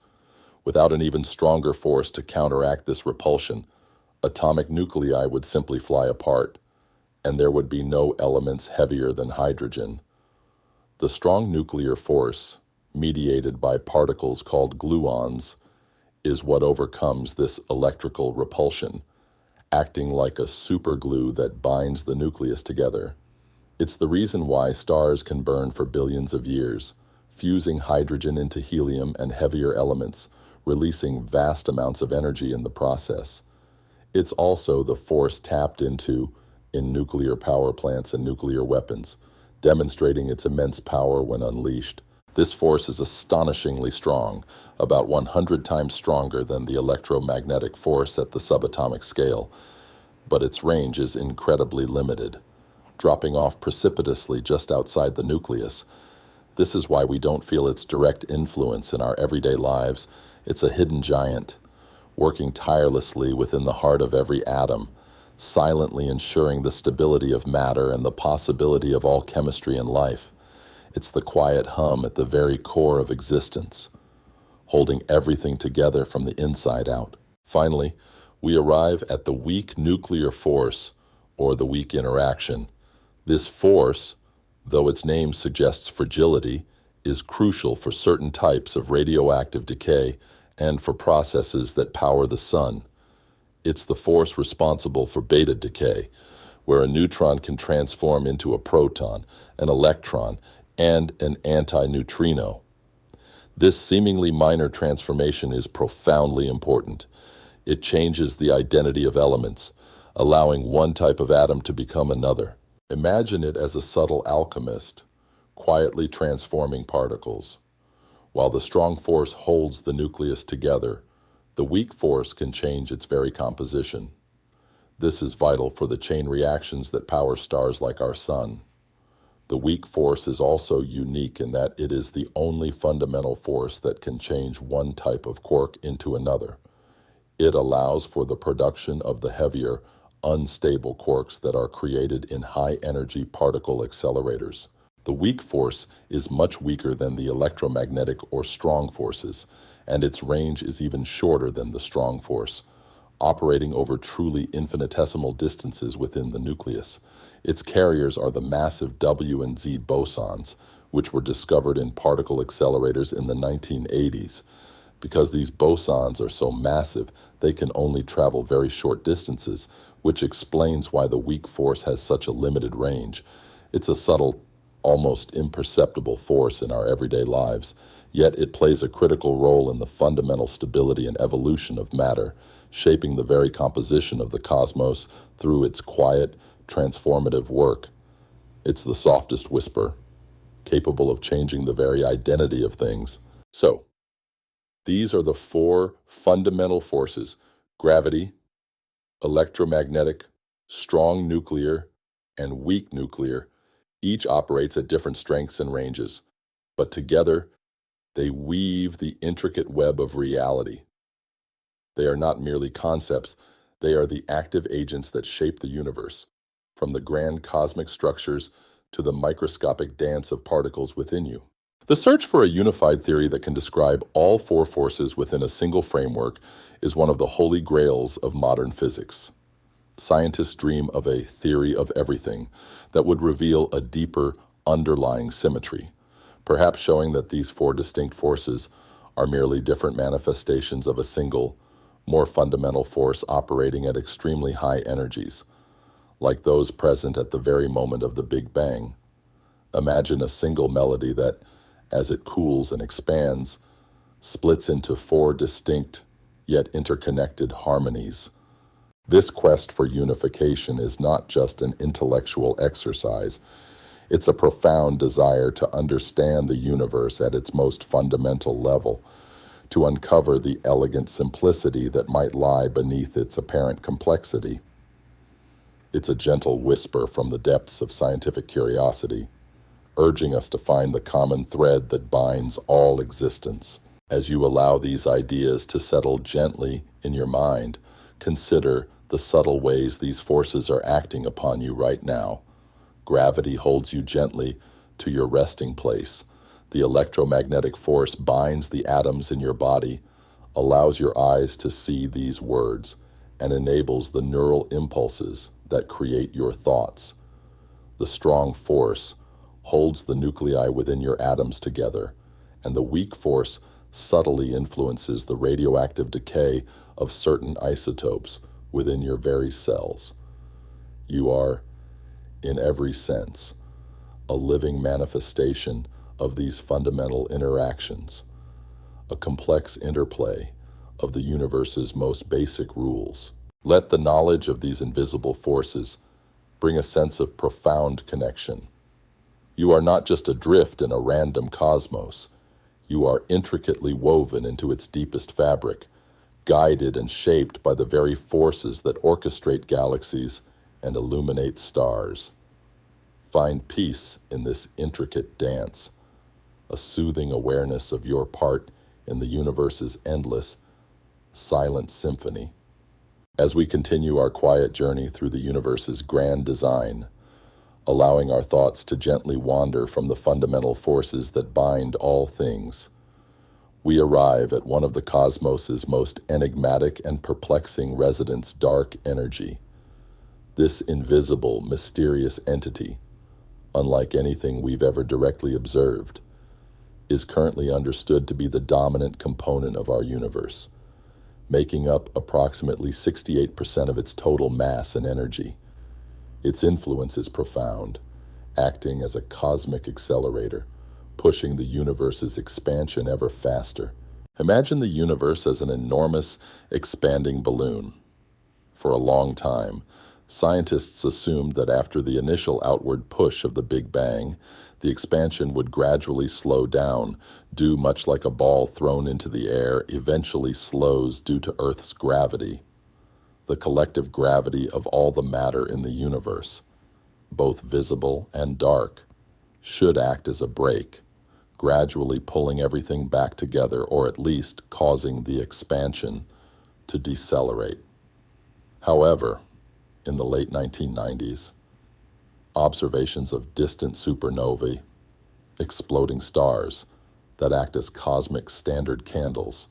Speaker 1: Without an even stronger force to counteract this repulsion, atomic nuclei would simply fly apart, and there would be no elements heavier than hydrogen. The strong nuclear force, mediated by particles called gluons, is what overcomes this electrical repulsion, acting like a superglue that binds the nucleus together. It's the reason why stars can burn for billions of years, fusing hydrogen into helium and heavier elements, releasing vast amounts of energy in the process. It's also the force tapped into in nuclear power plants and nuclear weapons, demonstrating its immense power when unleashed. This force is astonishingly strong, about 100 times stronger than the electromagnetic force at the subatomic scale, but its range is incredibly limited, dropping off precipitously just outside the nucleus. This is why we don't feel its direct influence in our everyday lives. It's a hidden giant, working tirelessly within the heart of every atom, silently ensuring the stability of matter and the possibility of all chemistry and life. It's the quiet hum at the very core of existence, holding everything together from the inside out. Finally, we arrive at the weak nuclear force, or the weak interaction. This force, though its name suggests fragility, is crucial for certain types of radioactive decay and for processes that power the sun. It's the force responsible for beta decay, where a neutron can transform into a proton, an electron, and an antineutrino. This seemingly minor transformation is profoundly important. It changes the identity of elements, allowing one type of atom to become another. Imagine it as a subtle alchemist, quietly transforming particles. While the strong force holds the nucleus together, the weak force can change its very composition. This is vital for the chain reactions that power stars like our sun. The weak force is also unique in that it is the only fundamental force that can change one type of quark into another. It allows for the production of the heavier, unstable quarks that are created in high-energy particle accelerators. The weak force is much weaker than the electromagnetic or strong forces, and its range is even shorter than the strong force, operating over truly infinitesimal distances within the nucleus. Its carriers are the massive W and Z bosons, which were discovered in particle accelerators in the 1980s. Because these bosons are so massive, they can only travel very short distances, which explains why the weak force has such a limited range. It's a subtle, almost imperceptible force in our everyday lives, yet it plays a critical role in the fundamental stability and evolution of matter, shaping the very composition of the cosmos through its quiet, transformative work. It's the softest whisper, capable of changing the very identity of things. So, these are the four fundamental forces: gravity, electromagnetic, strong nuclear, and weak nuclear. Each operates at different strengths and ranges, but together they weave the intricate web of reality. They are not merely concepts, they are the active agents that shape the universe, from the grand cosmic structures to the microscopic dance of particles within you. The search for a unified theory that can describe all four forces within a single framework is one of the holy grails of modern physics. Scientists dream of a theory of everything that would reveal a deeper, underlying symmetry, perhaps showing that these four distinct forces are merely different manifestations of a single, more fundamental force operating at extremely high energies, like those present at the very moment of the Big Bang. Imagine a single melody that, as it cools and expands, splits into four distinct yet interconnected harmonies. This quest for unification is not just an intellectual exercise, it's a profound desire to understand the universe at its most fundamental level, to uncover the elegant simplicity that might lie beneath its apparent complexity. It's a gentle whisper from the depths of scientific curiosity, urging us to find the common thread that binds all existence. As you allow these ideas to settle gently in your mind, consider the subtle ways these forces are acting upon you right now. Gravity holds you gently to your resting place. The electromagnetic force binds the atoms in your body, allows your eyes to see these words, and enables the neural impulses that create your thoughts. The strong force holds the nuclei within your atoms together, and the weak force subtly influences the radioactive decay of certain isotopes within your very cells. You are, in every sense, a living manifestation of these fundamental interactions, a complex interplay of the universe's most basic rules. Let the knowledge of these invisible forces bring a sense of profound connection. You are not just adrift in a random cosmos. You are intricately woven into its deepest fabric, guided and shaped by the very forces that orchestrate galaxies and illuminate stars. Find peace in this intricate dance, a soothing awareness of your part in the universe's endless, silent symphony. As we continue our quiet journey through the universe's grand design, allowing our thoughts to gently wander from the fundamental forces that bind all things, we arrive at one of the cosmos's most enigmatic and perplexing residents, dark energy. This invisible, mysterious entity, unlike anything we've ever directly observed, is currently understood to be the dominant component of our universe, making up approximately 68% of its total mass and energy. Its influence is profound, acting as a cosmic accelerator, pushing the universe's expansion ever faster. Imagine the universe as an enormous, expanding balloon. For a long time, scientists assumed that after the initial outward push of the Big Bang, the expansion would gradually slow down, due much like a ball thrown into the air eventually slows due to Earth's gravity. The collective gravity of all the matter in the universe, both visible and dark, should act as a brake, gradually pulling everything back together, or at least causing the expansion to decelerate. However, in the late 1990s, observations of distant supernovae, exploding stars that act as cosmic standard candles,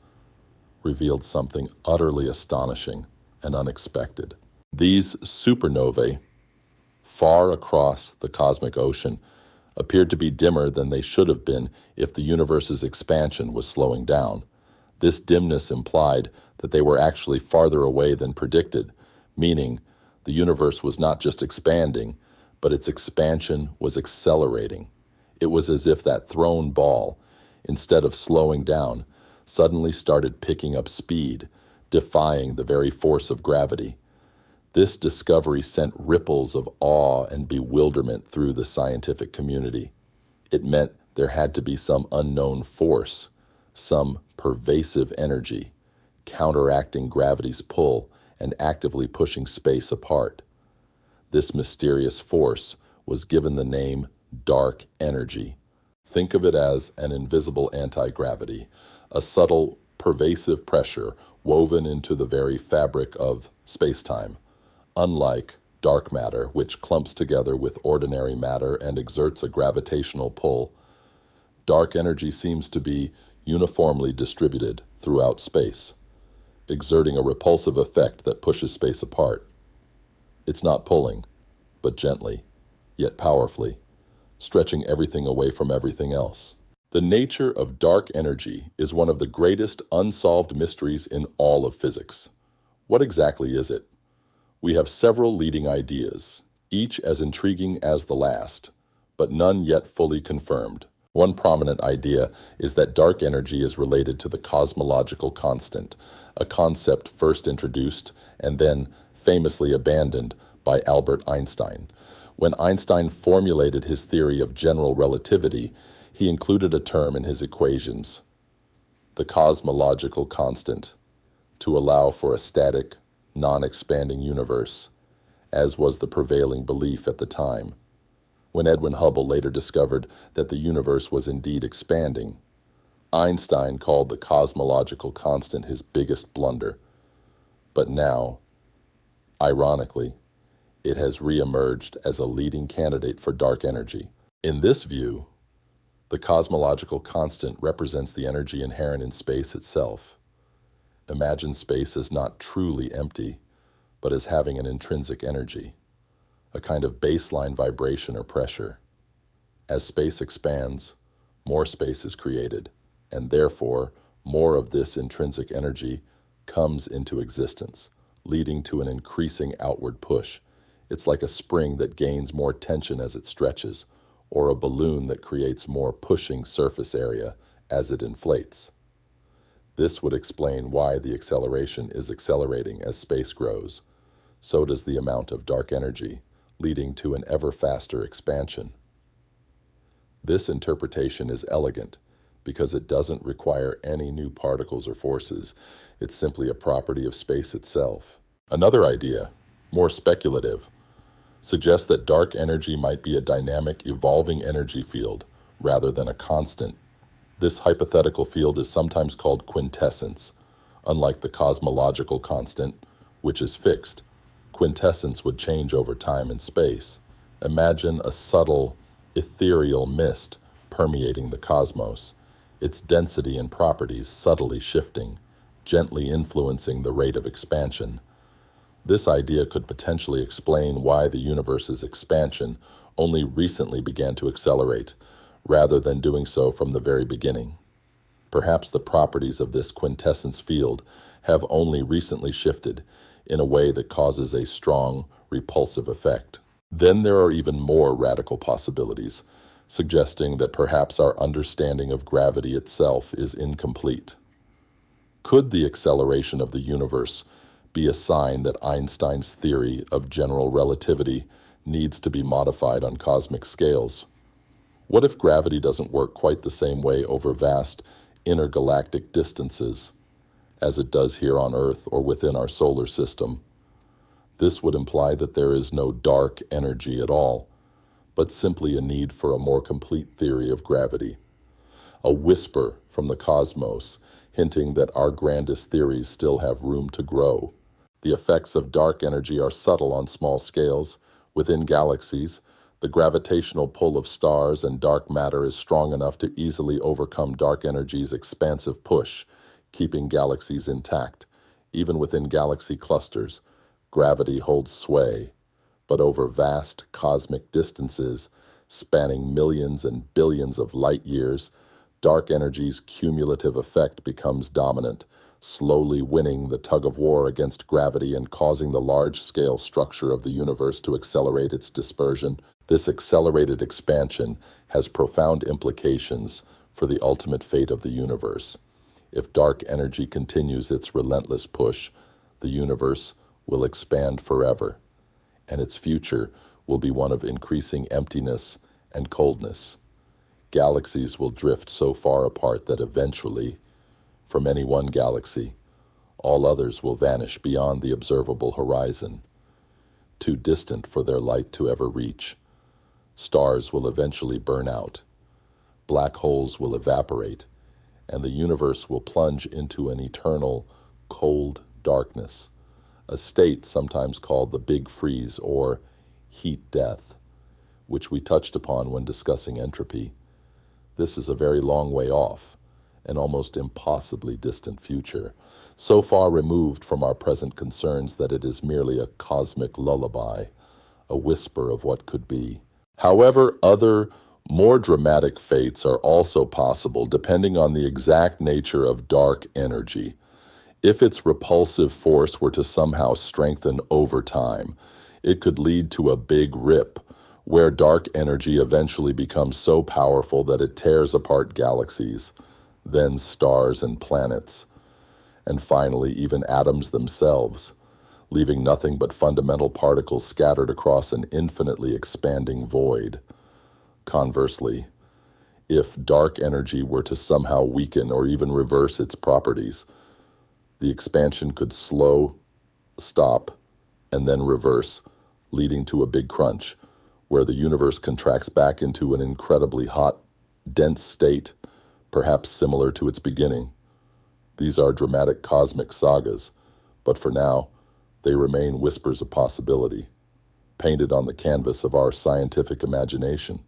Speaker 1: revealed something utterly astonishing and unexpected. These supernovae, far across the cosmic ocean, appeared to be dimmer than they should have been if the universe's expansion was slowing down. This dimness implied that they were actually farther away than predicted, meaning the universe was not just expanding, but its expansion was accelerating. It was as if that thrown ball, instead of slowing down, suddenly started picking up speed, defying the very force of gravity. This discovery sent ripples of awe and bewilderment through the scientific community. It meant there had to be some unknown force, some pervasive energy, counteracting gravity's pull and actively pushing space apart. This mysterious force was given the name dark energy. Think of it as an invisible anti-gravity, a subtle, pervasive pressure woven into the very fabric of space-time. Unlike dark matter, which clumps together with ordinary matter and exerts a gravitational pull, dark energy seems to be uniformly distributed throughout space, exerting a repulsive effect that pushes space apart. It's not pulling, but gently, yet powerfully, stretching everything away from everything else. The nature of dark energy is one of the greatest unsolved mysteries in all of physics. What exactly is it? We have several leading ideas, each as intriguing as the last, but none yet fully confirmed. One prominent idea is that dark energy is related to the cosmological constant, a concept first introduced and then famously abandoned by Albert Einstein. When Einstein formulated his theory of general relativity, he included a term in his equations, the cosmological constant, to allow for a static, non-expanding universe, as was the prevailing belief at the time. When Edwin Hubble later discovered that the universe was indeed expanding, Einstein called the cosmological constant his biggest blunder. But now, ironically, it has re-emerged as a leading candidate for dark energy. In this view, the cosmological constant represents the energy inherent in space itself. Imagine space as not truly empty, but as having an intrinsic energy, a kind of baseline vibration or pressure. As space expands, more space is created, and therefore more of this intrinsic energy comes into existence, leading to an increasing outward push. It's like a spring that gains more tension as it stretches, or a balloon that creates more pushing surface area as it inflates. This would explain why the acceleration is accelerating as space grows. So does the amount of dark energy, leading to an ever faster expansion. This interpretation is elegant because it doesn't require any new particles or forces. It's simply a property of space itself. Another idea, more speculative, suggests that dark energy might be a dynamic, evolving energy field rather than a constant. This hypothetical field is sometimes called quintessence. Unlike the cosmological constant, which is fixed, quintessence would change over time and space. Imagine a subtle, ethereal mist permeating the cosmos, its density and properties subtly shifting, gently influencing the rate of expansion. This idea could potentially explain why the universe's expansion only recently began to accelerate, rather than doing so from the very beginning. Perhaps the properties of this quintessence field have only recently shifted in a way that causes a strong, repulsive effect. Then there are even more radical possibilities, suggesting that perhaps our understanding of gravity itself is incomplete. Could the acceleration of the universe be a sign that Einstein's theory of general relativity needs to be modified on cosmic scales? What if gravity doesn't work quite the same way over vast intergalactic distances as it does here on Earth or within our solar system? This would imply that there is no dark energy at all, but simply a need for a more complete theory of gravity. A whisper from the cosmos hinting that our grandest theories still have room to grow. The effects of dark energy are subtle on small scales. Within galaxies, the gravitational pull of stars and dark matter is strong enough to easily overcome dark energy's expansive push, keeping galaxies intact. Even within galaxy clusters, gravity holds sway. But over vast cosmic distances, spanning millions and billions of light years, dark energy's cumulative effect becomes dominant, slowly winning the tug-of-war against gravity and causing the large-scale structure of the universe to accelerate its dispersion. This accelerated expansion has profound implications for the ultimate fate of the universe. If dark energy continues its relentless push, the universe will expand forever, and its future will be one of increasing emptiness and coldness. Galaxies will drift so far apart that eventually, from any one galaxy, all others will vanish beyond the observable horizon, too distant for their light to ever reach. Stars will eventually burn out, black holes will evaporate, and the universe will plunge into an eternal, cold darkness, a state sometimes called the Big Freeze or heat death, which we touched upon when discussing entropy. This is a very long way off, an almost impossibly distant future, so far removed from our present concerns that it is merely a cosmic lullaby, a whisper of what could be. However, other, more dramatic fates are also possible depending on the exact nature of dark energy. If its repulsive force were to somehow strengthen over time, it could lead to a big rip, where dark energy eventually becomes so powerful that it tears apart galaxies, then stars and planets, and finally even atoms themselves, leaving nothing but fundamental particles scattered across an infinitely expanding void. Conversely, if dark energy were to somehow weaken or even reverse its properties, the expansion could slow, stop, and then reverse, leading to a big crunch, where the universe contracts back into an incredibly hot, dense state, perhaps similar to its beginning. These are dramatic cosmic sagas, but for now, they remain whispers of possibility, painted on the canvas of our scientific imagination.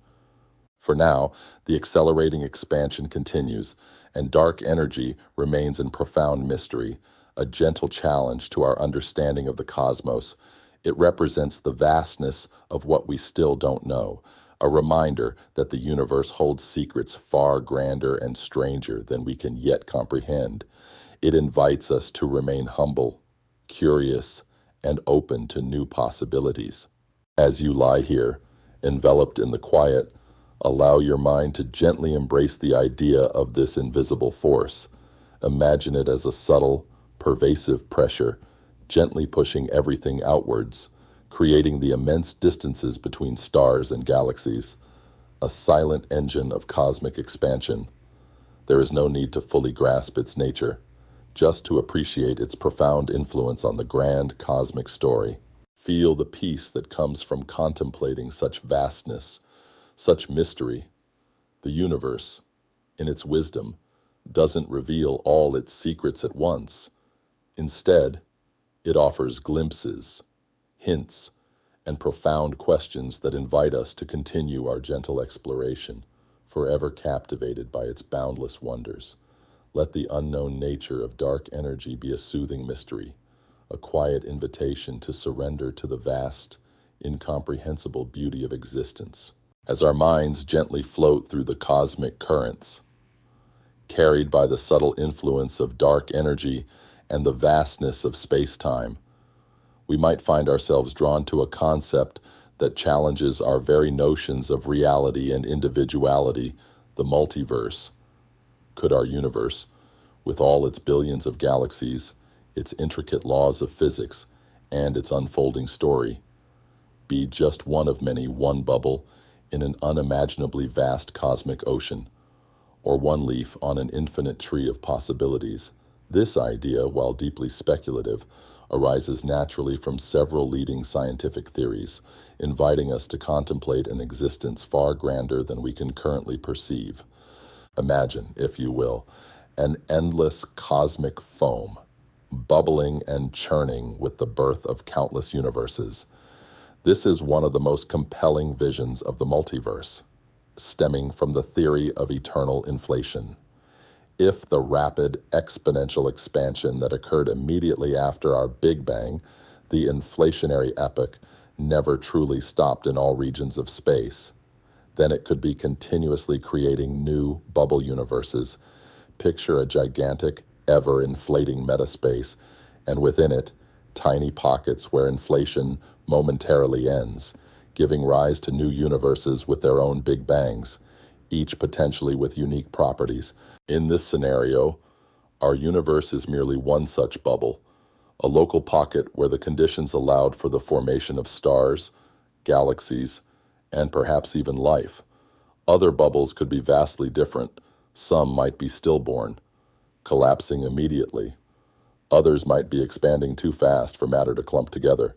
Speaker 1: For now, the accelerating expansion continues, and dark energy remains in profound mystery, a gentle challenge to our understanding of the cosmos. It represents the vastness of what we still don't know, a reminder that the universe holds secrets far grander and stranger than we can yet comprehend. It invites us to remain humble, curious, and open to new possibilities. As you lie here, enveloped in the quiet, allow your mind to gently embrace the idea of this invisible force, Imagine it as a subtle, pervasive pressure, gently pushing everything outwards, creating the immense distances between stars and galaxies, a silent engine of cosmic expansion. There is no need to fully grasp its nature, just to appreciate its profound influence on the grand cosmic story. Feel the peace that comes from contemplating such vastness, such mystery. The universe, in its wisdom, doesn't reveal all its secrets at once. Instead, it offers glimpses, hints, and profound questions that invite us to continue our gentle exploration, forever captivated by its boundless wonders. Let the unknown nature of dark energy be a soothing mystery, a quiet invitation to surrender to the vast, incomprehensible beauty of existence. As our minds gently float through the cosmic currents, carried by the subtle influence of dark energy and the vastness of space-time, we might find ourselves drawn to a concept that challenges our very notions of reality and individuality, the multiverse. Could our universe, with all its billions of galaxies, its intricate laws of physics, and its unfolding story, be just one of many, one bubble in an unimaginably vast cosmic ocean, or one leaf on an infinite tree of possibilities? This idea, while deeply speculative, arises naturally from several leading scientific theories, inviting us to contemplate an existence far grander than we can currently perceive. Imagine, if you will, an endless cosmic foam, bubbling and churning with the birth of countless universes. This is one of the most compelling visions of the multiverse, stemming from the theory of eternal inflation. If the rapid exponential expansion that occurred immediately after our Big Bang, the inflationary epoch, never truly stopped in all regions of space, then it could be continuously creating new bubble universes. Picture a gigantic, ever-inflating metaspace, and within it, tiny pockets where inflation momentarily ends, giving rise to new universes with their own Big Bangs, each potentially with unique properties. In this scenario, our universe is merely one such bubble, a local pocket where the conditions allowed for the formation of stars, galaxies, and perhaps even life. Other bubbles could be vastly different. Some might be stillborn, collapsing immediately. Others might be expanding too fast for matter to clump together.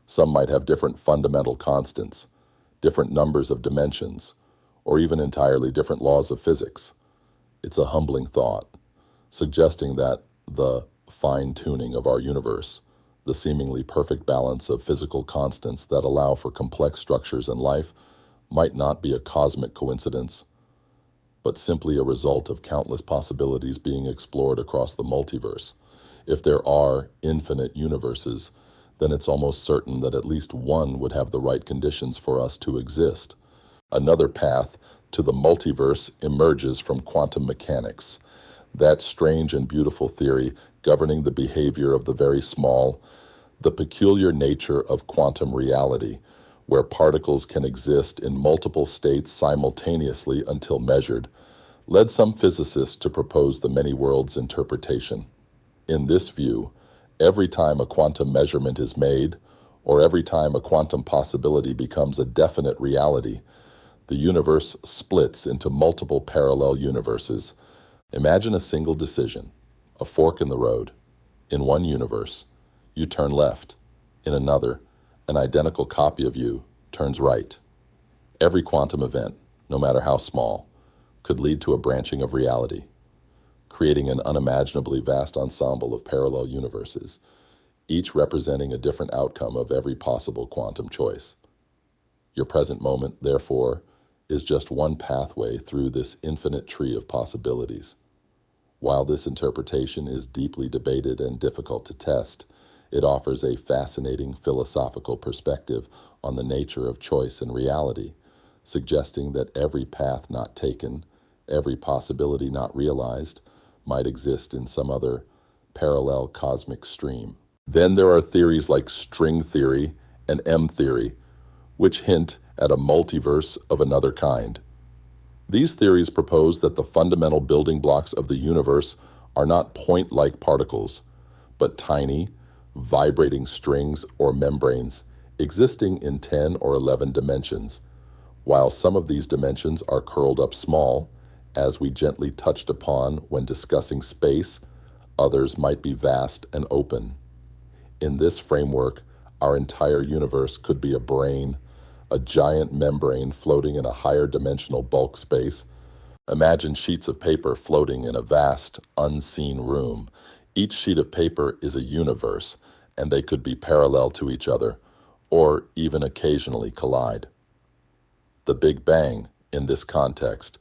Speaker 1: Some might have different fundamental constants, different numbers of dimensions, or even entirely different laws of physics. It's a humbling thought, suggesting that the fine-tuning of our universe, the seemingly perfect balance of physical constants that allow for complex structures in life, might not be a cosmic coincidence, but simply a result of countless possibilities being explored across the multiverse. If there are infinite universes, then it's almost certain that at least one would have the right conditions for us to exist. Another path to the multiverse emerges from quantum mechanics, that strange and beautiful theory governing the behavior of the very small, the peculiar nature of quantum reality, where particles can exist in multiple states simultaneously until measured, led some physicists to propose the many worlds interpretation. In this view, every time a quantum measurement is made, or every time a quantum possibility becomes a definite reality, the universe splits into multiple parallel universes. Imagine a single decision, a fork in the road. In one universe, you turn left. In another, an identical copy of you turns right. Every quantum event, no matter how small, could lead to a branching of reality, creating an unimaginably vast ensemble of parallel universes, each representing a different outcome of every possible quantum choice. Your present moment, therefore, is just one pathway through this infinite tree of possibilities. While this interpretation is deeply debated and difficult to test, it offers a fascinating philosophical perspective on the nature of choice and reality, suggesting that every path not taken, every possibility not realized, might exist in some other parallel cosmic stream. Then there are theories like string theory and M theory, which hint at a multiverse of another kind. These theories propose that the fundamental building blocks of the universe are not point-like particles, but tiny, vibrating strings or membranes existing in 10 or 11 dimensions. While some of these dimensions are curled up small, as we gently touched upon when discussing space, others might be vast and open. In this framework, our entire universe could be a brain, a giant membrane floating in a higher dimensional bulk space. Imagine sheets of paper floating in a vast, unseen room. Each sheet of paper is a universe, and they could be parallel to each other, or even occasionally collide. The Big Bang, in this context,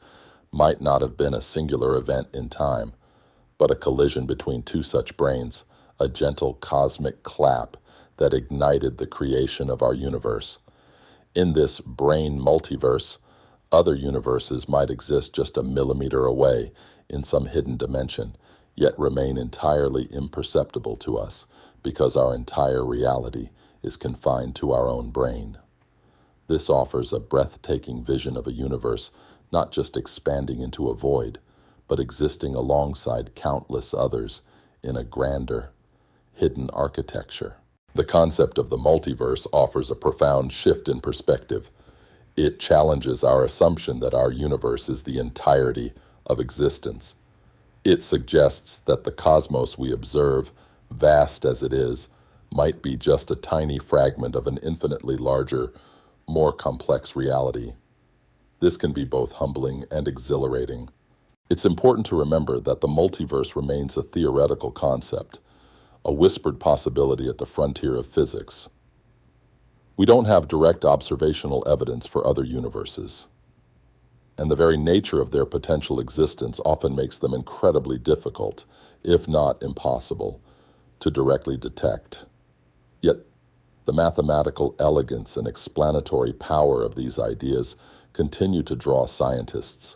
Speaker 1: might not have been a singular event in time, but a collision between two such brains, a gentle cosmic clap that ignited the creation of our universe. In this brain multiverse, other universes might exist just a millimeter away in some hidden dimension, yet remain entirely imperceptible to us because our entire reality is confined to our own brain. This offers a breathtaking vision of a universe not just expanding into a void, but existing alongside countless others in a grander, hidden architecture. The concept of the multiverse offers a profound shift in perspective. It challenges our assumption that our universe is the entirety of existence. It suggests that the cosmos we observe, vast as it is, might be just a tiny fragment of an infinitely larger, more complex reality. This can be both humbling and exhilarating. It's important to remember that the multiverse remains a theoretical concept, a whispered possibility at the frontier of physics. We don't have direct observational evidence for other universes, and the very nature of their potential existence often makes them incredibly difficult, if not impossible, to directly detect. Yet, the mathematical elegance and explanatory power of these ideas continue to draw scientists,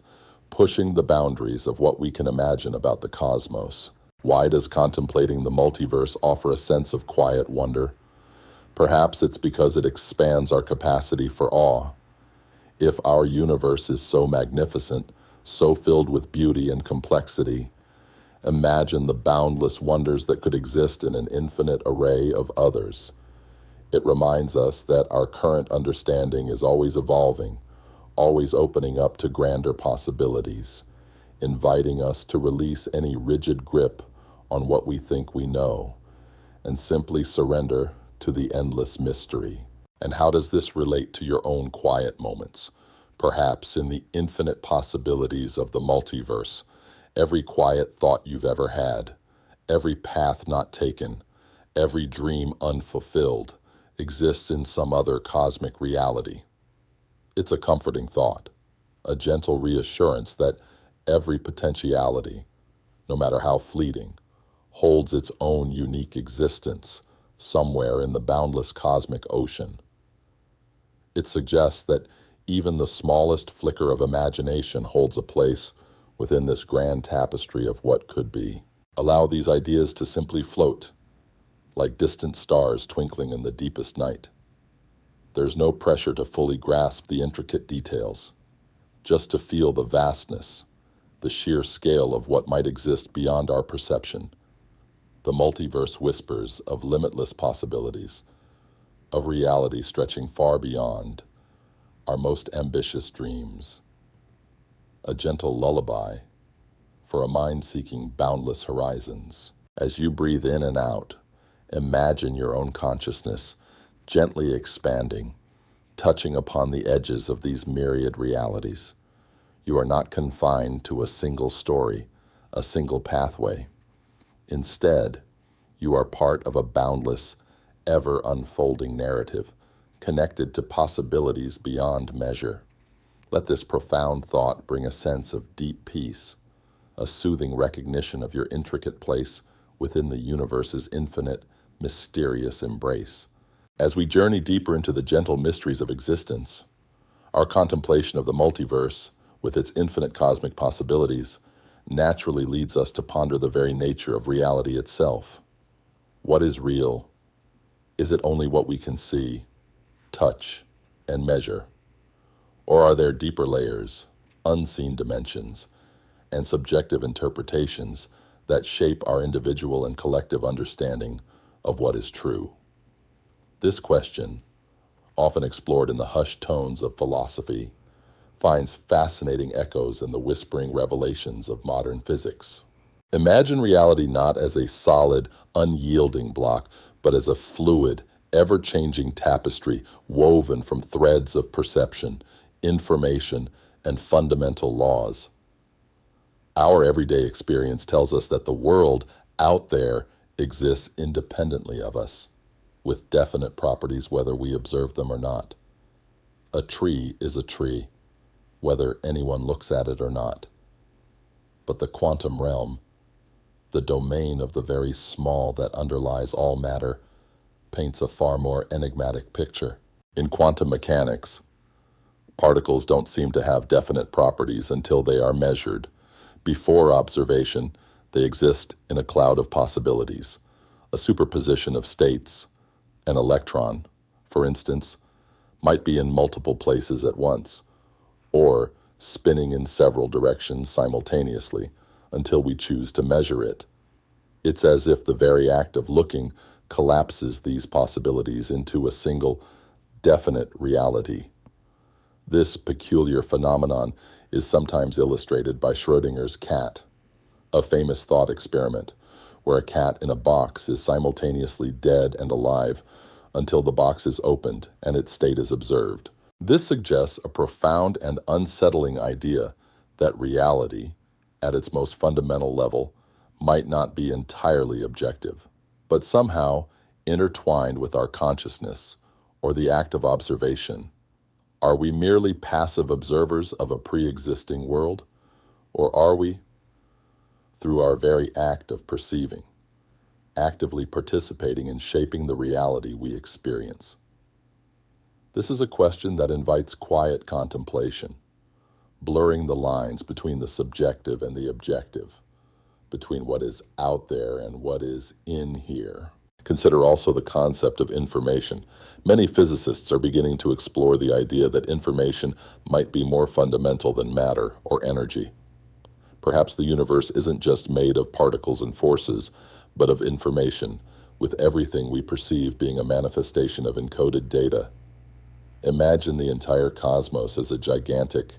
Speaker 1: pushing the boundaries of what we can imagine about the cosmos. Why does contemplating the multiverse offer a sense of quiet wonder? Perhaps it's because it expands our capacity for awe. If our universe is so magnificent, so filled with beauty and complexity, imagine the boundless wonders that could exist in an infinite array of others. It reminds us that our current understanding is always evolving, always opening up to grander possibilities, inviting us to release any rigid grip on what we think we know, and simply surrender to the endless mystery. And how does this relate to your own quiet moments? Perhaps in the infinite possibilities of the multiverse, every quiet thought you've ever had, every path not taken, every dream unfulfilled, exists in some other cosmic reality. It's a comforting thought, a gentle reassurance that every potentiality, no matter how fleeting, holds its own unique existence somewhere in the boundless cosmic ocean. It suggests that even the smallest flicker of imagination holds a place within this grand tapestry of what could be. Allow these ideas to simply float, like distant stars twinkling in the deepest night. There's no pressure to fully grasp the intricate details, just to feel the vastness, the sheer scale of what might exist beyond our perception. The multiverse whispers of limitless possibilities, of reality stretching far beyond our most ambitious dreams. A gentle lullaby for a mind seeking boundless horizons. As you breathe in and out, imagine your own consciousness gently expanding, touching upon the edges of these myriad realities. You are not confined to a single story, a single pathway. Instead, you are part of a boundless, ever-unfolding narrative, connected to possibilities beyond measure. Let this profound thought bring a sense of deep peace, a soothing recognition of your intricate place within the universe's infinite, mysterious embrace. As we journey deeper into the gentle mysteries of existence, our contemplation of the multiverse, with its infinite cosmic possibilities, naturally leads us to ponder the very nature of reality itself. What is real? Is it only what we can see, touch, and measure? Or are there deeper layers, unseen dimensions, and subjective interpretations that shape our individual and collective understanding of what is true. This question, often explored in the hushed tones of philosophy, finds fascinating echoes in the whispering revelations of modern physics. Imagine reality not as a solid, unyielding block, but as a fluid, ever-changing tapestry woven from threads of perception, information, and fundamental laws. Our everyday experience tells us that the world out there exists independently of us, with definite properties whether we observe them or not. A tree is a tree, whether anyone looks at it or not. But the quantum realm, the domain of the very small that underlies all matter, paints a far more enigmatic picture. In quantum mechanics, particles don't seem to have definite properties until they are measured. Before observation, they exist in a cloud of possibilities, a superposition of states. An electron, for instance, might be in multiple places at once, or spinning in several directions simultaneously until we choose to measure it. It's as if the very act of looking collapses these possibilities into a single, definite reality. This peculiar phenomenon is sometimes illustrated by Schrödinger's cat, a famous thought experiment where a cat in a box is simultaneously dead and alive until the box is opened and its state is observed. This suggests a profound and unsettling idea that reality, at its most fundamental level, might not be entirely objective, but somehow intertwined with our consciousness or the act of observation. Are we merely passive observers of a pre-existing world, or are we, through our very act of perceiving, actively participating in shaping the reality we experience? This is a question that invites quiet contemplation, blurring the lines between the subjective and the objective, between what is out there and what is in here. Consider also the concept of information. Many physicists are beginning to explore the idea that information might be more fundamental than matter or energy. Perhaps the universe isn't just made of particles and forces, but of information, with everything we perceive being a manifestation of encoded data. Imagine the entire cosmos as a gigantic,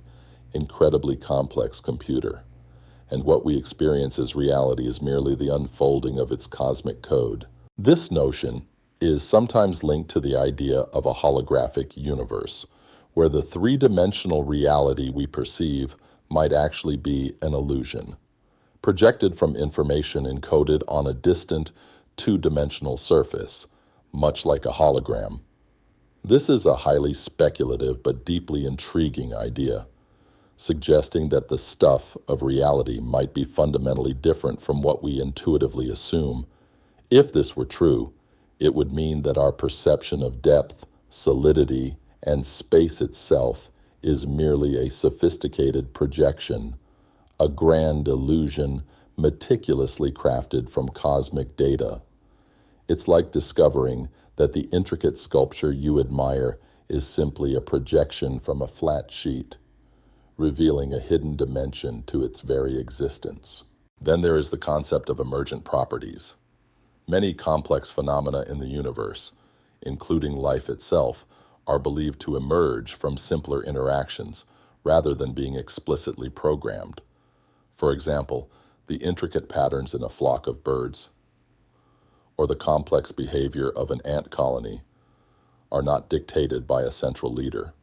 Speaker 1: incredibly complex computer, and what we experience as reality is merely the unfolding of its cosmic code. This notion is sometimes linked to the idea of a holographic universe, where the three-dimensional reality we perceive might actually be an illusion, projected from information encoded on a distant, two-dimensional surface, much like a hologram. This is a highly speculative but deeply intriguing idea, suggesting that the stuff of reality might be fundamentally different from what we intuitively assume. If this were true, it would mean that our perception of depth, solidity, and space itself is merely a sophisticated projection, a grand illusion meticulously crafted from cosmic data. It's like discovering that the intricate sculpture you admire is simply a projection from a flat sheet, revealing a hidden dimension to its very existence. Then there is the concept of emergent properties. Many complex phenomena in the universe, including life itself, are believed to emerge from simpler interactions rather than being explicitly programmed. For example, the intricate patterns in a flock of birds, or the complex behavior of an ant colony, are not dictated by a central leader,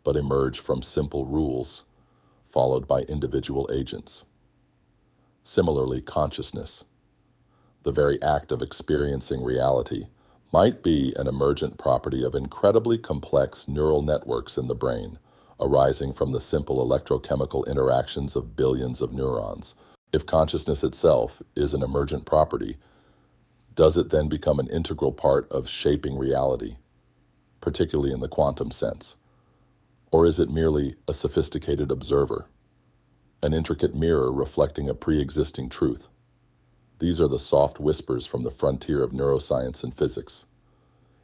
Speaker 1: but emerge from simple rules followed by individual agents. Similarly, consciousness, the very act of experiencing reality, might be an emergent property of incredibly complex neural networks in the brain, arising from the simple electrochemical interactions of billions of neurons. If consciousness itself is an emergent property, does it then become an integral part of shaping reality, particularly in the quantum sense? Or is it merely a sophisticated observer, an intricate mirror reflecting a pre-existing truth? These are the soft whispers from the frontier of neuroscience and physics,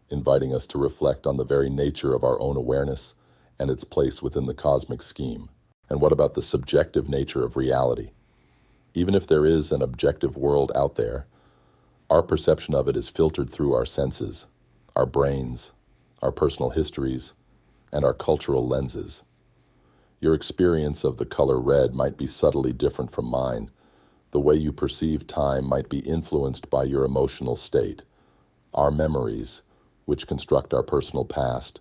Speaker 1: inviting us to reflect on the very nature of our own awareness and its place within the cosmic scheme. And what about the subjective nature of reality? Even if there is an objective world out there, our perception of it is filtered through our senses, our brains, our personal histories, and our cultural lenses. Your experience of the color red might be subtly different from mine. The way you perceive time might be influenced by your emotional state. Our memories, which construct our personal past,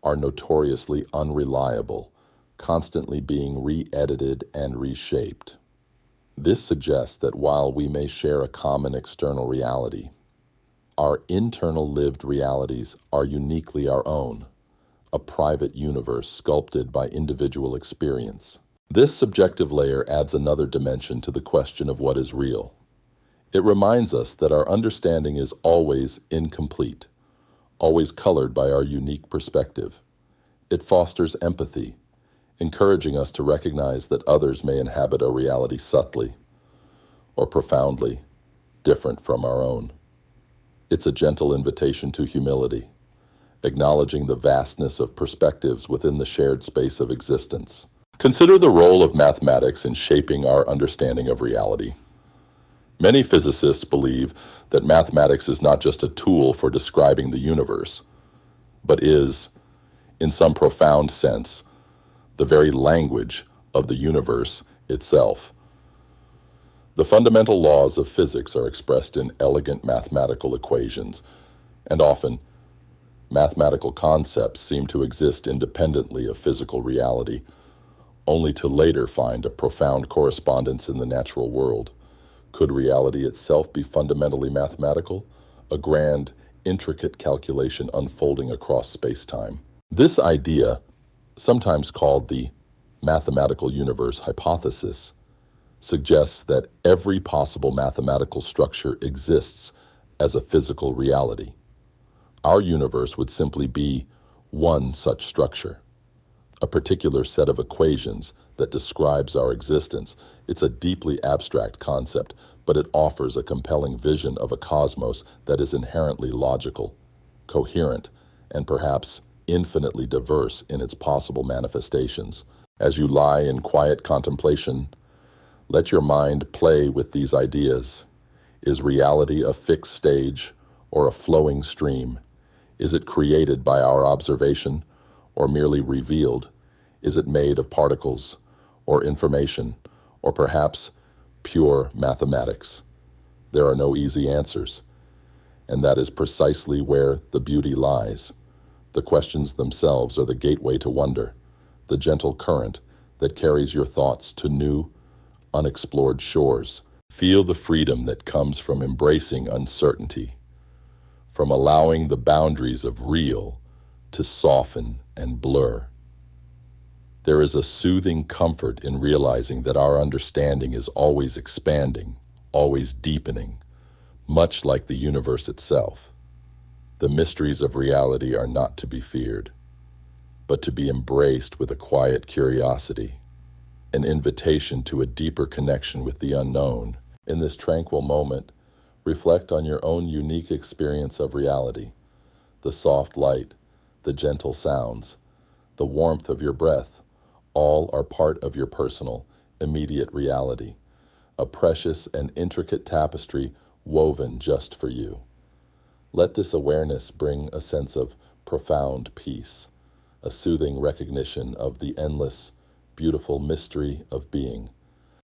Speaker 1: are notoriously unreliable, constantly being re-edited and reshaped. This suggests that while we may share a common external reality, our internal lived realities are uniquely our own, a private universe sculpted by individual experience. This subjective layer adds another dimension to the question of what is real. It reminds us that our understanding is always incomplete, always colored by our unique perspective. It fosters empathy, encouraging us to recognize that others may inhabit a reality subtly or profoundly different from our own. It's a gentle invitation to humility, acknowledging the vastness of perspectives within the shared space of existence. Consider the role of mathematics in shaping our understanding of reality. Many physicists believe that mathematics is not just a tool for describing the universe, but is, in some profound sense, the very language of the universe itself. The fundamental laws of physics are expressed in elegant mathematical equations, and often, mathematical concepts seem to exist independently of physical reality, only to later find a profound correspondence in the natural world. Could reality itself be fundamentally mathematical, a grand, intricate calculation unfolding across space-time? This idea, sometimes called the mathematical universe hypothesis, suggests that every possible mathematical structure exists as a physical reality. Our universe would simply be one such structure, a particular set of equations that describes our existence. It's a deeply abstract concept, but it offers a compelling vision of a cosmos that is inherently logical, coherent, and perhaps infinitely diverse in its possible manifestations. As you lie in quiet contemplation, let your mind play with these ideas. Is reality a fixed stage or a flowing stream? Is it created by our observation or merely revealed? Is it made of particles or information or perhaps pure mathematics? There are no easy answers, and that is precisely where the beauty lies. The questions themselves are the gateway to wonder, the gentle current that carries your thoughts to new, unexplored shores. Feel the freedom that comes from embracing uncertainty, from allowing the boundaries of real to soften and blur. There is a soothing comfort in realizing that our understanding is always expanding, always deepening, much like the universe itself. The mysteries of reality are not to be feared, but to be embraced with a quiet curiosity, an invitation to a deeper connection with the unknown. In this tranquil moment, reflect on your own unique experience of reality, the soft light, the gentle sounds, the warmth of your breath. All are part of your personal, immediate reality, a precious and intricate tapestry woven just for you. Let this awareness bring a sense of profound peace, a soothing recognition of the endless, beautiful mystery of being.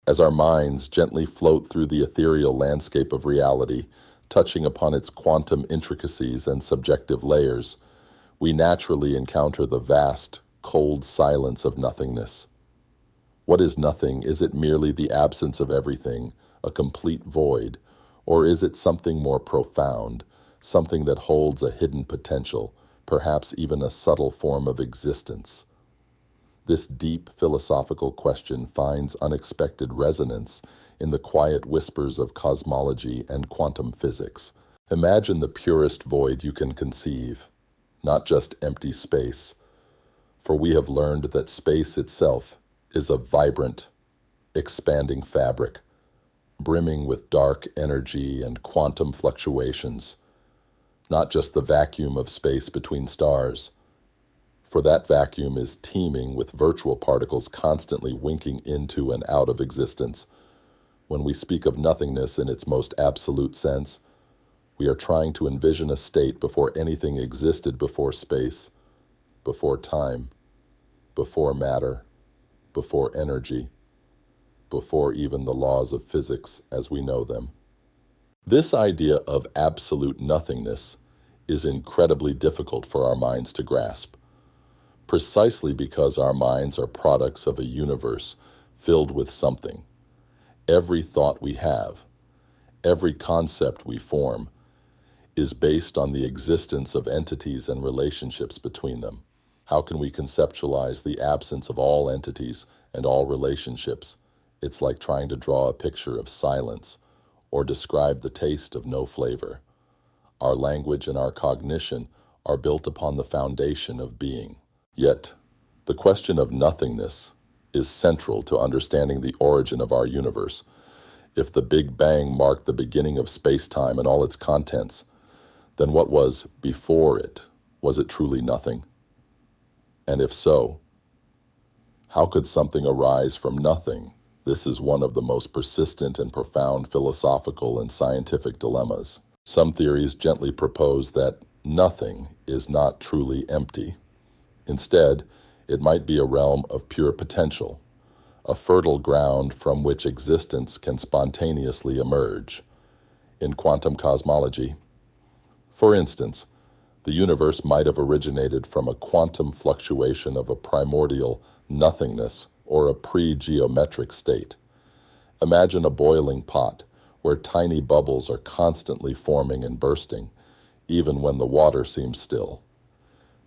Speaker 1: As our minds gently float through the ethereal landscape of reality, touching upon its quantum intricacies and subjective layers, we naturally encounter the vast, cold silence of nothingness. What is nothing? Is it merely the absence of everything, a complete void, or is it something more profound, something that holds a hidden potential, perhaps even a subtle form of existence? This deep philosophical question finds unexpected resonance in the quiet whispers of cosmology and quantum physics. Imagine the purest void you can conceive, not just empty space, for we have learned that space itself is a vibrant, expanding fabric, brimming with dark energy and quantum fluctuations, not just the vacuum of space between stars, for that vacuum is teeming with virtual particles constantly winking into and out of existence, When we speak of nothingness in its most absolute sense, we are trying to envision a state before anything existed, before space, before time, before matter, before energy, before even the laws of physics as we know them. This idea of absolute nothingness is incredibly difficult for our minds to grasp, precisely because our minds are products of a universe filled with something. Every thought we have, every concept we form, is based on the existence of entities and relationships between them. How can we conceptualize the absence of all entities and all relationships? It's like trying to draw a picture of silence or describe the taste of no flavor. Our language and our cognition are built upon the foundation of being. Yet, the question of nothingness is central to understanding the origin of our universe. If the Big Bang marked the beginning of space-time and all its contents, then what was before it? Was it truly nothing? And if so, how could something arise from nothing? This is one of the most persistent and profound philosophical and scientific dilemmas. Some theories gently propose that nothing is not truly empty. Instead, it might be a realm of pure potential, a fertile ground from which existence can spontaneously emerge. In quantum cosmology, for instance, the universe might have originated from a quantum fluctuation of a primordial nothingness or a pre-geometric state. Imagine a boiling pot where tiny bubbles are constantly forming and bursting, even when the water seems still.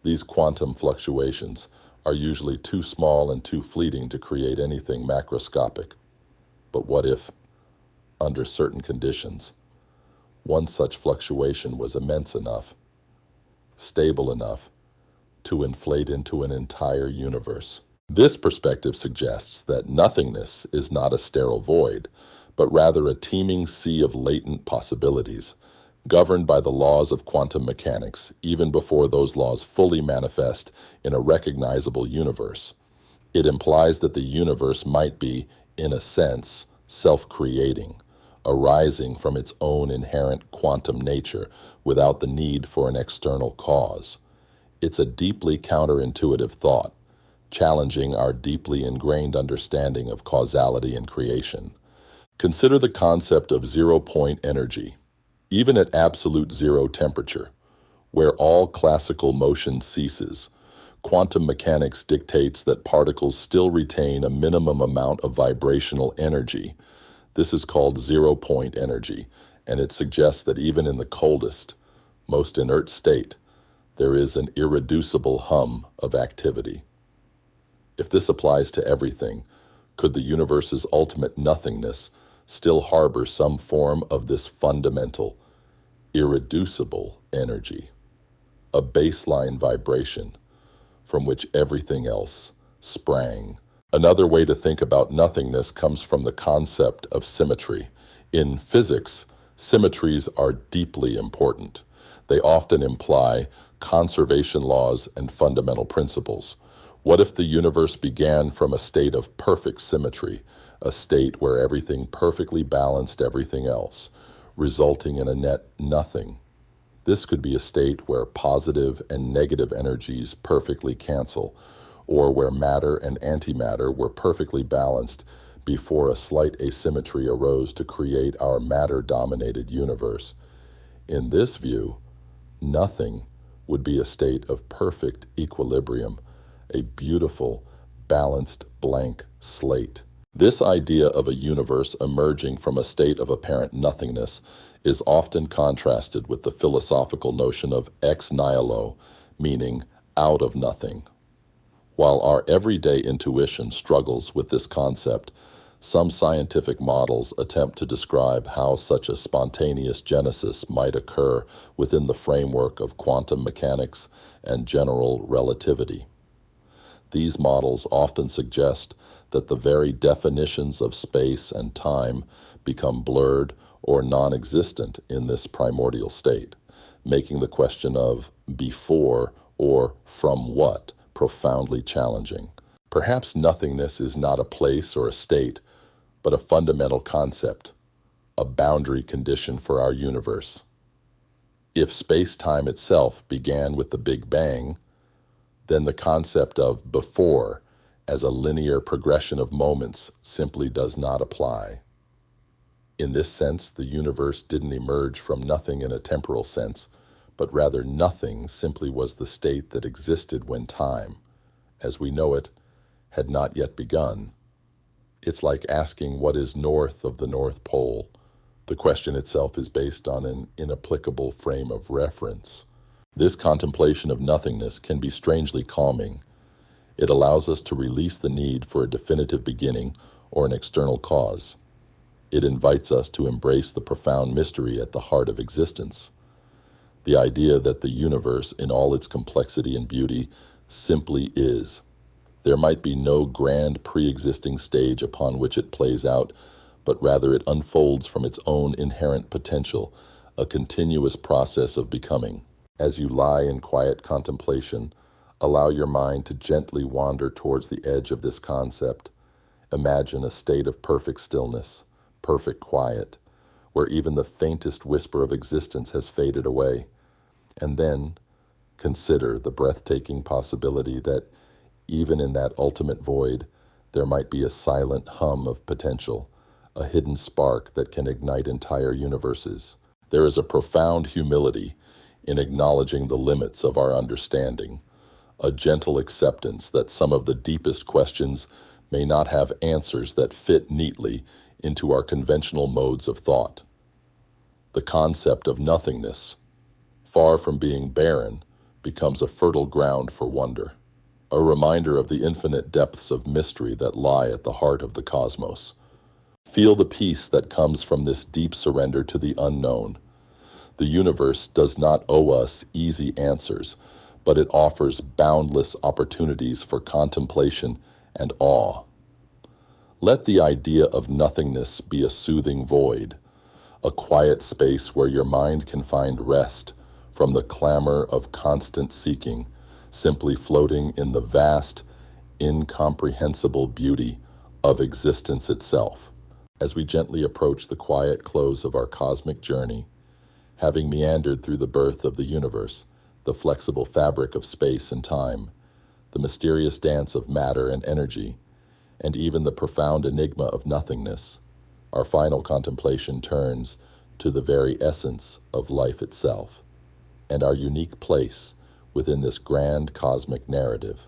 Speaker 1: These quantum fluctuations are usually too small and too fleeting to create anything macroscopic. But what if, under certain conditions, one such fluctuation was immense enough, stable enough, to inflate into an entire universe? This perspective suggests that nothingness is not a sterile void, but rather a teeming sea of latent possibilities, governed by the laws of quantum mechanics, even before those laws fully manifest in a recognizable universe. It implies that the universe might be, in a sense, self-creating, arising from its own inherent quantum nature without the need for an external cause. It's a deeply counterintuitive thought, challenging our deeply ingrained understanding of causality and creation. Consider the concept of zero-point energy. Even at absolute zero temperature, where all classical motion ceases, quantum mechanics dictates that particles still retain a minimum amount of vibrational energy. This is called zero-point energy, and it suggests that even in the coldest, most inert state, there is an irreducible hum of activity. If this applies to everything, could the universe's ultimate nothingness still harbor some form of this fundamental, irreducible energy, a baseline vibration from which everything else sprang? Another way to think about nothingness comes from the concept of symmetry. In physics, symmetries are deeply important. They often imply conservation laws and fundamental principles. What if the universe began from a state of perfect symmetry, a state where everything perfectly balanced everything else, resulting in a net nothing? This could be a state where positive and negative energies perfectly cancel, or where matter and antimatter were perfectly balanced before a slight asymmetry arose to create our matter-dominated universe. In this view, nothing would be a state of perfect equilibrium, a beautiful, balanced blank slate. This idea of a universe emerging from a state of apparent nothingness is often contrasted with the philosophical notion of ex nihilo, meaning out of nothing. While our everyday intuition struggles with this concept, some scientific models attempt to describe how such a spontaneous genesis might occur within the framework of quantum mechanics and general relativity. These models often suggest that the very definitions of space and time become blurred or non-existent in this primordial state, making the question of before or from what profoundly challenging. Perhaps nothingness is not a place or a state, but a fundamental concept, a boundary condition for our universe. If space-time itself began with the Big Bang, then the concept of before as a linear progression of moments simply does not apply. In this sense, the universe didn't emerge from nothing in a temporal sense, but rather nothing simply was the state that existed when time, as we know it, had not yet begun. It's like asking what is north of the North Pole. The question itself is based on an inapplicable frame of reference. This contemplation of nothingness can be strangely calming. It allows us to release the need for a definitive beginning or an external cause. It invites us to embrace the profound mystery at the heart of existence. The idea that the universe, in all its complexity and beauty, simply is. There might be no grand pre-existing stage upon which it plays out, but rather it unfolds from its own inherent potential, a continuous process of becoming. As you lie in quiet contemplation, allow your mind to gently wander towards the edge of this concept. Imagine a state of perfect stillness, perfect quiet, where even the faintest whisper of existence has faded away. And then consider the breathtaking possibility that even in that ultimate void, there might be a silent hum of potential, a hidden spark that can ignite entire universes. There is a profound humility in acknowledging the limits of our understanding, a gentle acceptance that some of the deepest questions may not have answers that fit neatly into our conventional modes of thought. The concept of nothingness, far from being barren, becomes a fertile ground for wonder, a reminder of the infinite depths of mystery that lie at the heart of the cosmos. Feel the peace that comes from this deep surrender to the unknown. The universe does not owe us easy answers, but it offers boundless opportunities for contemplation and awe. Let the idea of nothingness be a soothing void, a quiet space where your mind can find rest from the clamor of constant seeking, simply floating in the vast, incomprehensible beauty of existence itself. As we gently approach the quiet close of our cosmic journey, having meandered through the birth of the universe, the flexible fabric of space and time, the mysterious dance of matter and energy, and even the profound enigma of nothingness, our final contemplation turns to the very essence of life itself, and our unique place within this grand cosmic narrative.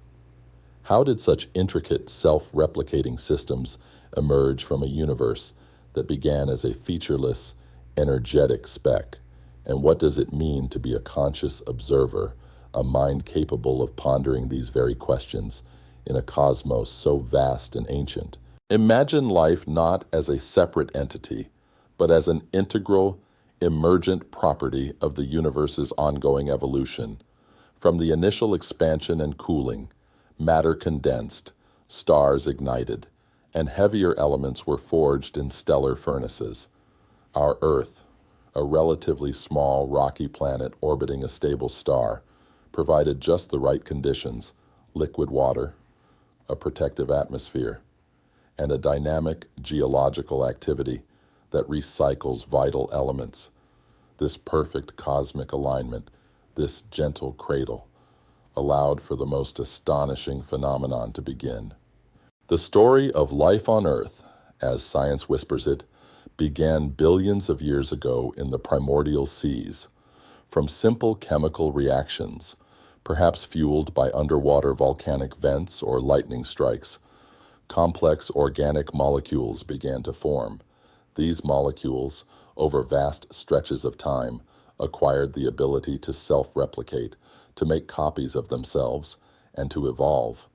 Speaker 1: How did such intricate self-replicating systems emerge from a universe that began as a featureless, energetic speck? And what does it mean to be a conscious observer, a mind capable of pondering these very questions in a cosmos so vast and ancient? Imagine life not as a separate entity, but as an integral, emergent property of the universe's ongoing evolution. From the initial expansion and cooling, matter condensed, stars ignited, and heavier elements were forged in stellar furnaces. Our Earth, a relatively small, rocky planet orbiting a stable star, provided just the right conditions: liquid water, a protective atmosphere, and a dynamic geological activity that recycles vital elements. This perfect cosmic alignment, this gentle cradle, allowed for the most astonishing phenomenon to begin. The story of life on Earth, as science whispers it, began billions of years ago in the primordial seas, from simple chemical reactions, perhaps fueled by underwater volcanic vents or lightning strikes. Complex organic molecules began to form. These molecules, over vast stretches of time, acquired the ability to self-replicate, to make copies of themselves, and to evolve.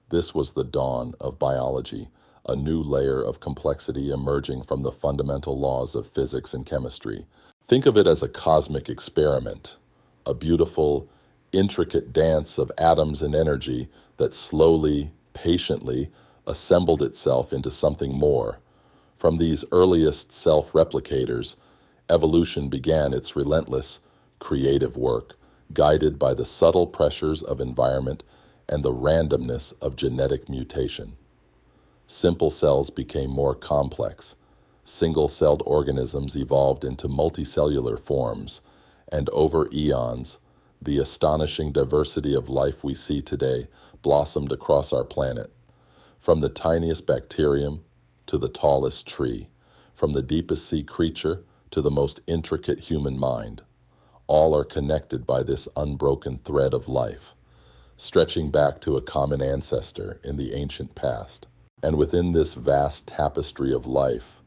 Speaker 1: This was the dawn of biology, a new layer of complexity emerging from the fundamental laws of physics and chemistry. Think of it as a cosmic experiment, a beautiful, intricate dance of atoms and energy that slowly, patiently assembled itself into something more. From these earliest self-replicators, evolution began its relentless, creative work, guided by the subtle pressures of environment and the randomness of genetic mutation. Simple cells became more complex. Single-celled organisms evolved into multicellular forms, and over eons, the astonishing diversity of life we see today blossomed across our planet. From the tiniest bacterium to the tallest tree, from the deepest sea creature to the most intricate human mind, all are connected by this unbroken thread of life, stretching back to a common ancestor in the ancient past. And within this vast tapestry of life,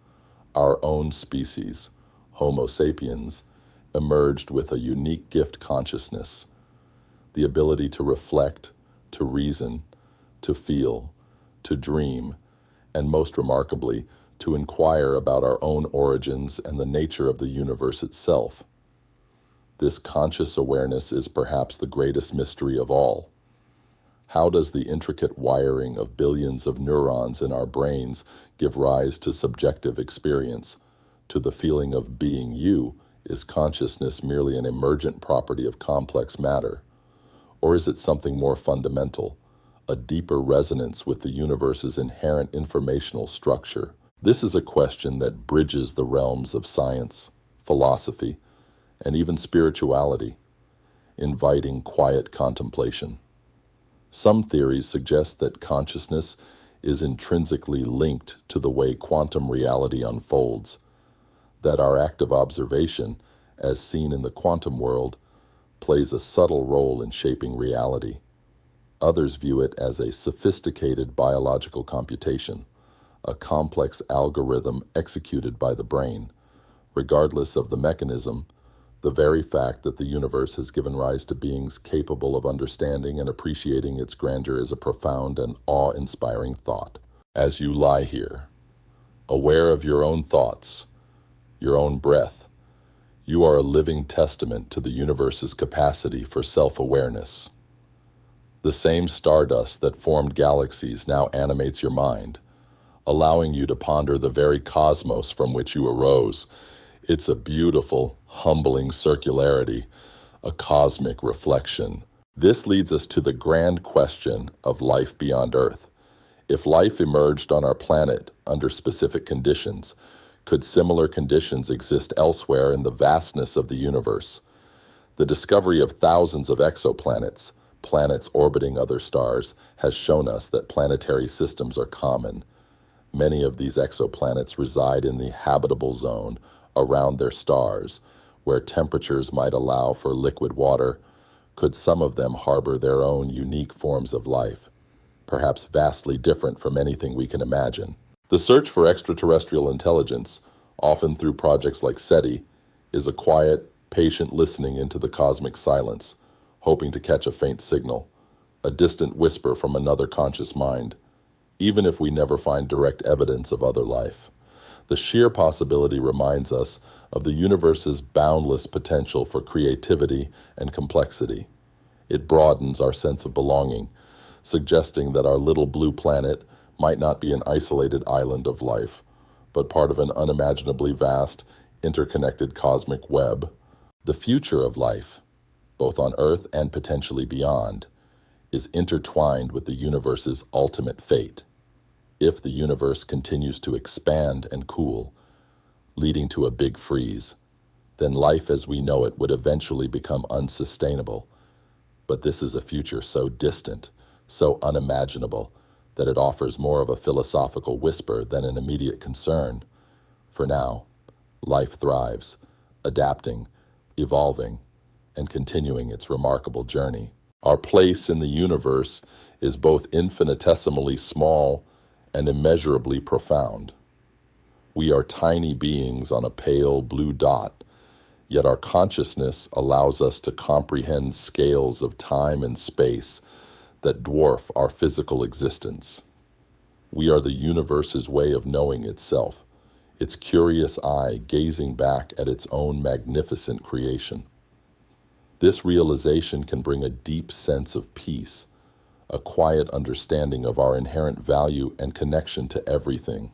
Speaker 1: our own species, Homo sapiens, emerged with a unique gift consciousness, the ability to reflect, to reason, to feel, to dream, and most remarkably, to inquire about our own origins and the nature of the universe itself. This conscious awareness is perhaps the greatest mystery of all. How does the intricate wiring of billions of neurons in our brains give rise to subjective experience, to the feeling of being you? Is consciousness merely an emergent property of complex matter? Or is it something more fundamental, a deeper resonance with the universe's inherent informational structure? This is a question that bridges the realms of science, philosophy, and even spirituality, inviting quiet contemplation. Some theories suggest that consciousness is intrinsically linked to the way quantum reality unfolds, that our active observation, as seen in the quantum world, plays a subtle role in shaping reality. Others view it as a sophisticated biological computation, a complex algorithm executed by the brain. Regardless of the mechanism, the very fact that the universe has given rise to beings capable of understanding and appreciating its grandeur is a profound and awe-inspiring thought. As you lie here, aware of your own thoughts, your own breath, you are a living testament to the universe's capacity for self-awareness. The same stardust that formed galaxies now animates your mind, allowing you to ponder the very cosmos from which you arose. It's a beautiful, humbling circularity, a cosmic reflection. This leads us to the grand question of life beyond Earth. If life emerged on our planet under specific conditions, could similar conditions exist elsewhere in the vastness of the universe? The discovery of thousands of exoplanets, planets orbiting other stars, has shown us that planetary systems are common. Many of these exoplanets reside in the habitable zone around their stars, where temperatures might allow for liquid water. Could some of them harbor their own unique forms of life, perhaps vastly different from anything we can imagine? The search for extraterrestrial intelligence, often through projects like SETI, is a quiet, patient listening into the cosmic silence, hoping to catch a faint signal, a distant whisper from another conscious mind, even if we never find direct evidence of other life. The sheer possibility reminds us of the universe's boundless potential for creativity and complexity. It broadens our sense of belonging, suggesting that our little blue planet might not be an isolated island of life, but part of an unimaginably vast, interconnected cosmic web. The future of life, both on Earth and potentially beyond, is intertwined with the universe's ultimate fate. If the universe continues to expand and cool, leading to a big freeze, then life as we know it would eventually become unsustainable. But this is a future so distant, so unimaginable, that it offers more of a philosophical whisper than an immediate concern. For now, life thrives, adapting, evolving, and continuing its remarkable journey. Our place in the universe is both infinitesimally small and immeasurably profound. We are tiny beings on a pale blue dot, yet our consciousness allows us to comprehend scales of time and space that dwarf our physical existence. We are the universe's way of knowing itself, its curious eye gazing back at its own magnificent creation. This realization can bring a deep sense of peace, a quiet understanding of our inherent value and connection to everything.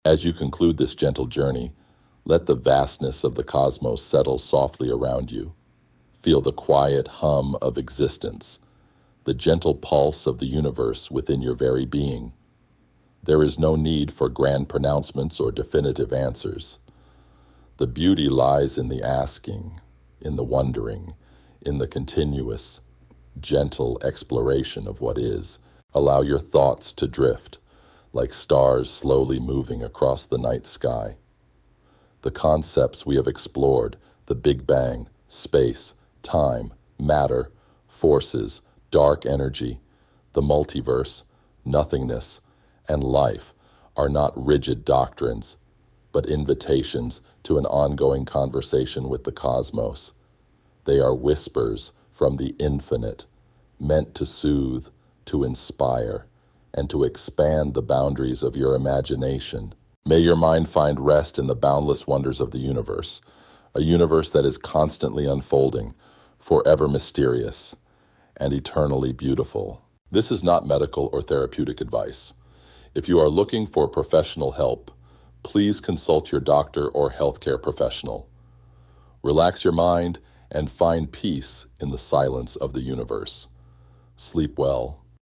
Speaker 1: As you conclude this gentle journey, let the vastness of the cosmos settle softly around you. Feel the quiet hum of existence, the gentle pulse of the universe within your very being. There is no need for grand pronouncements or definitive answers. The beauty lies in the asking, in the wondering, in the continuous, gentle exploration of what is. Allow your thoughts to drift, like stars slowly moving across the night sky. The concepts we have explored, the Big Bang, space, time, matter, forces, dark energy, the multiverse, nothingness, and life, are not rigid doctrines, but invitations to an ongoing conversation with the cosmos. They are whispers from the infinite, meant to soothe, to inspire, and to expand the boundaries of your imagination. May your mind find rest in the boundless wonders of the universe, a universe that is constantly unfolding, forever mysterious, and eternally beautiful. This is not medical or therapeutic advice. If you are looking for professional help, please consult your doctor or healthcare professional. Relax your mind and find peace in the silence of the universe. Sleep well.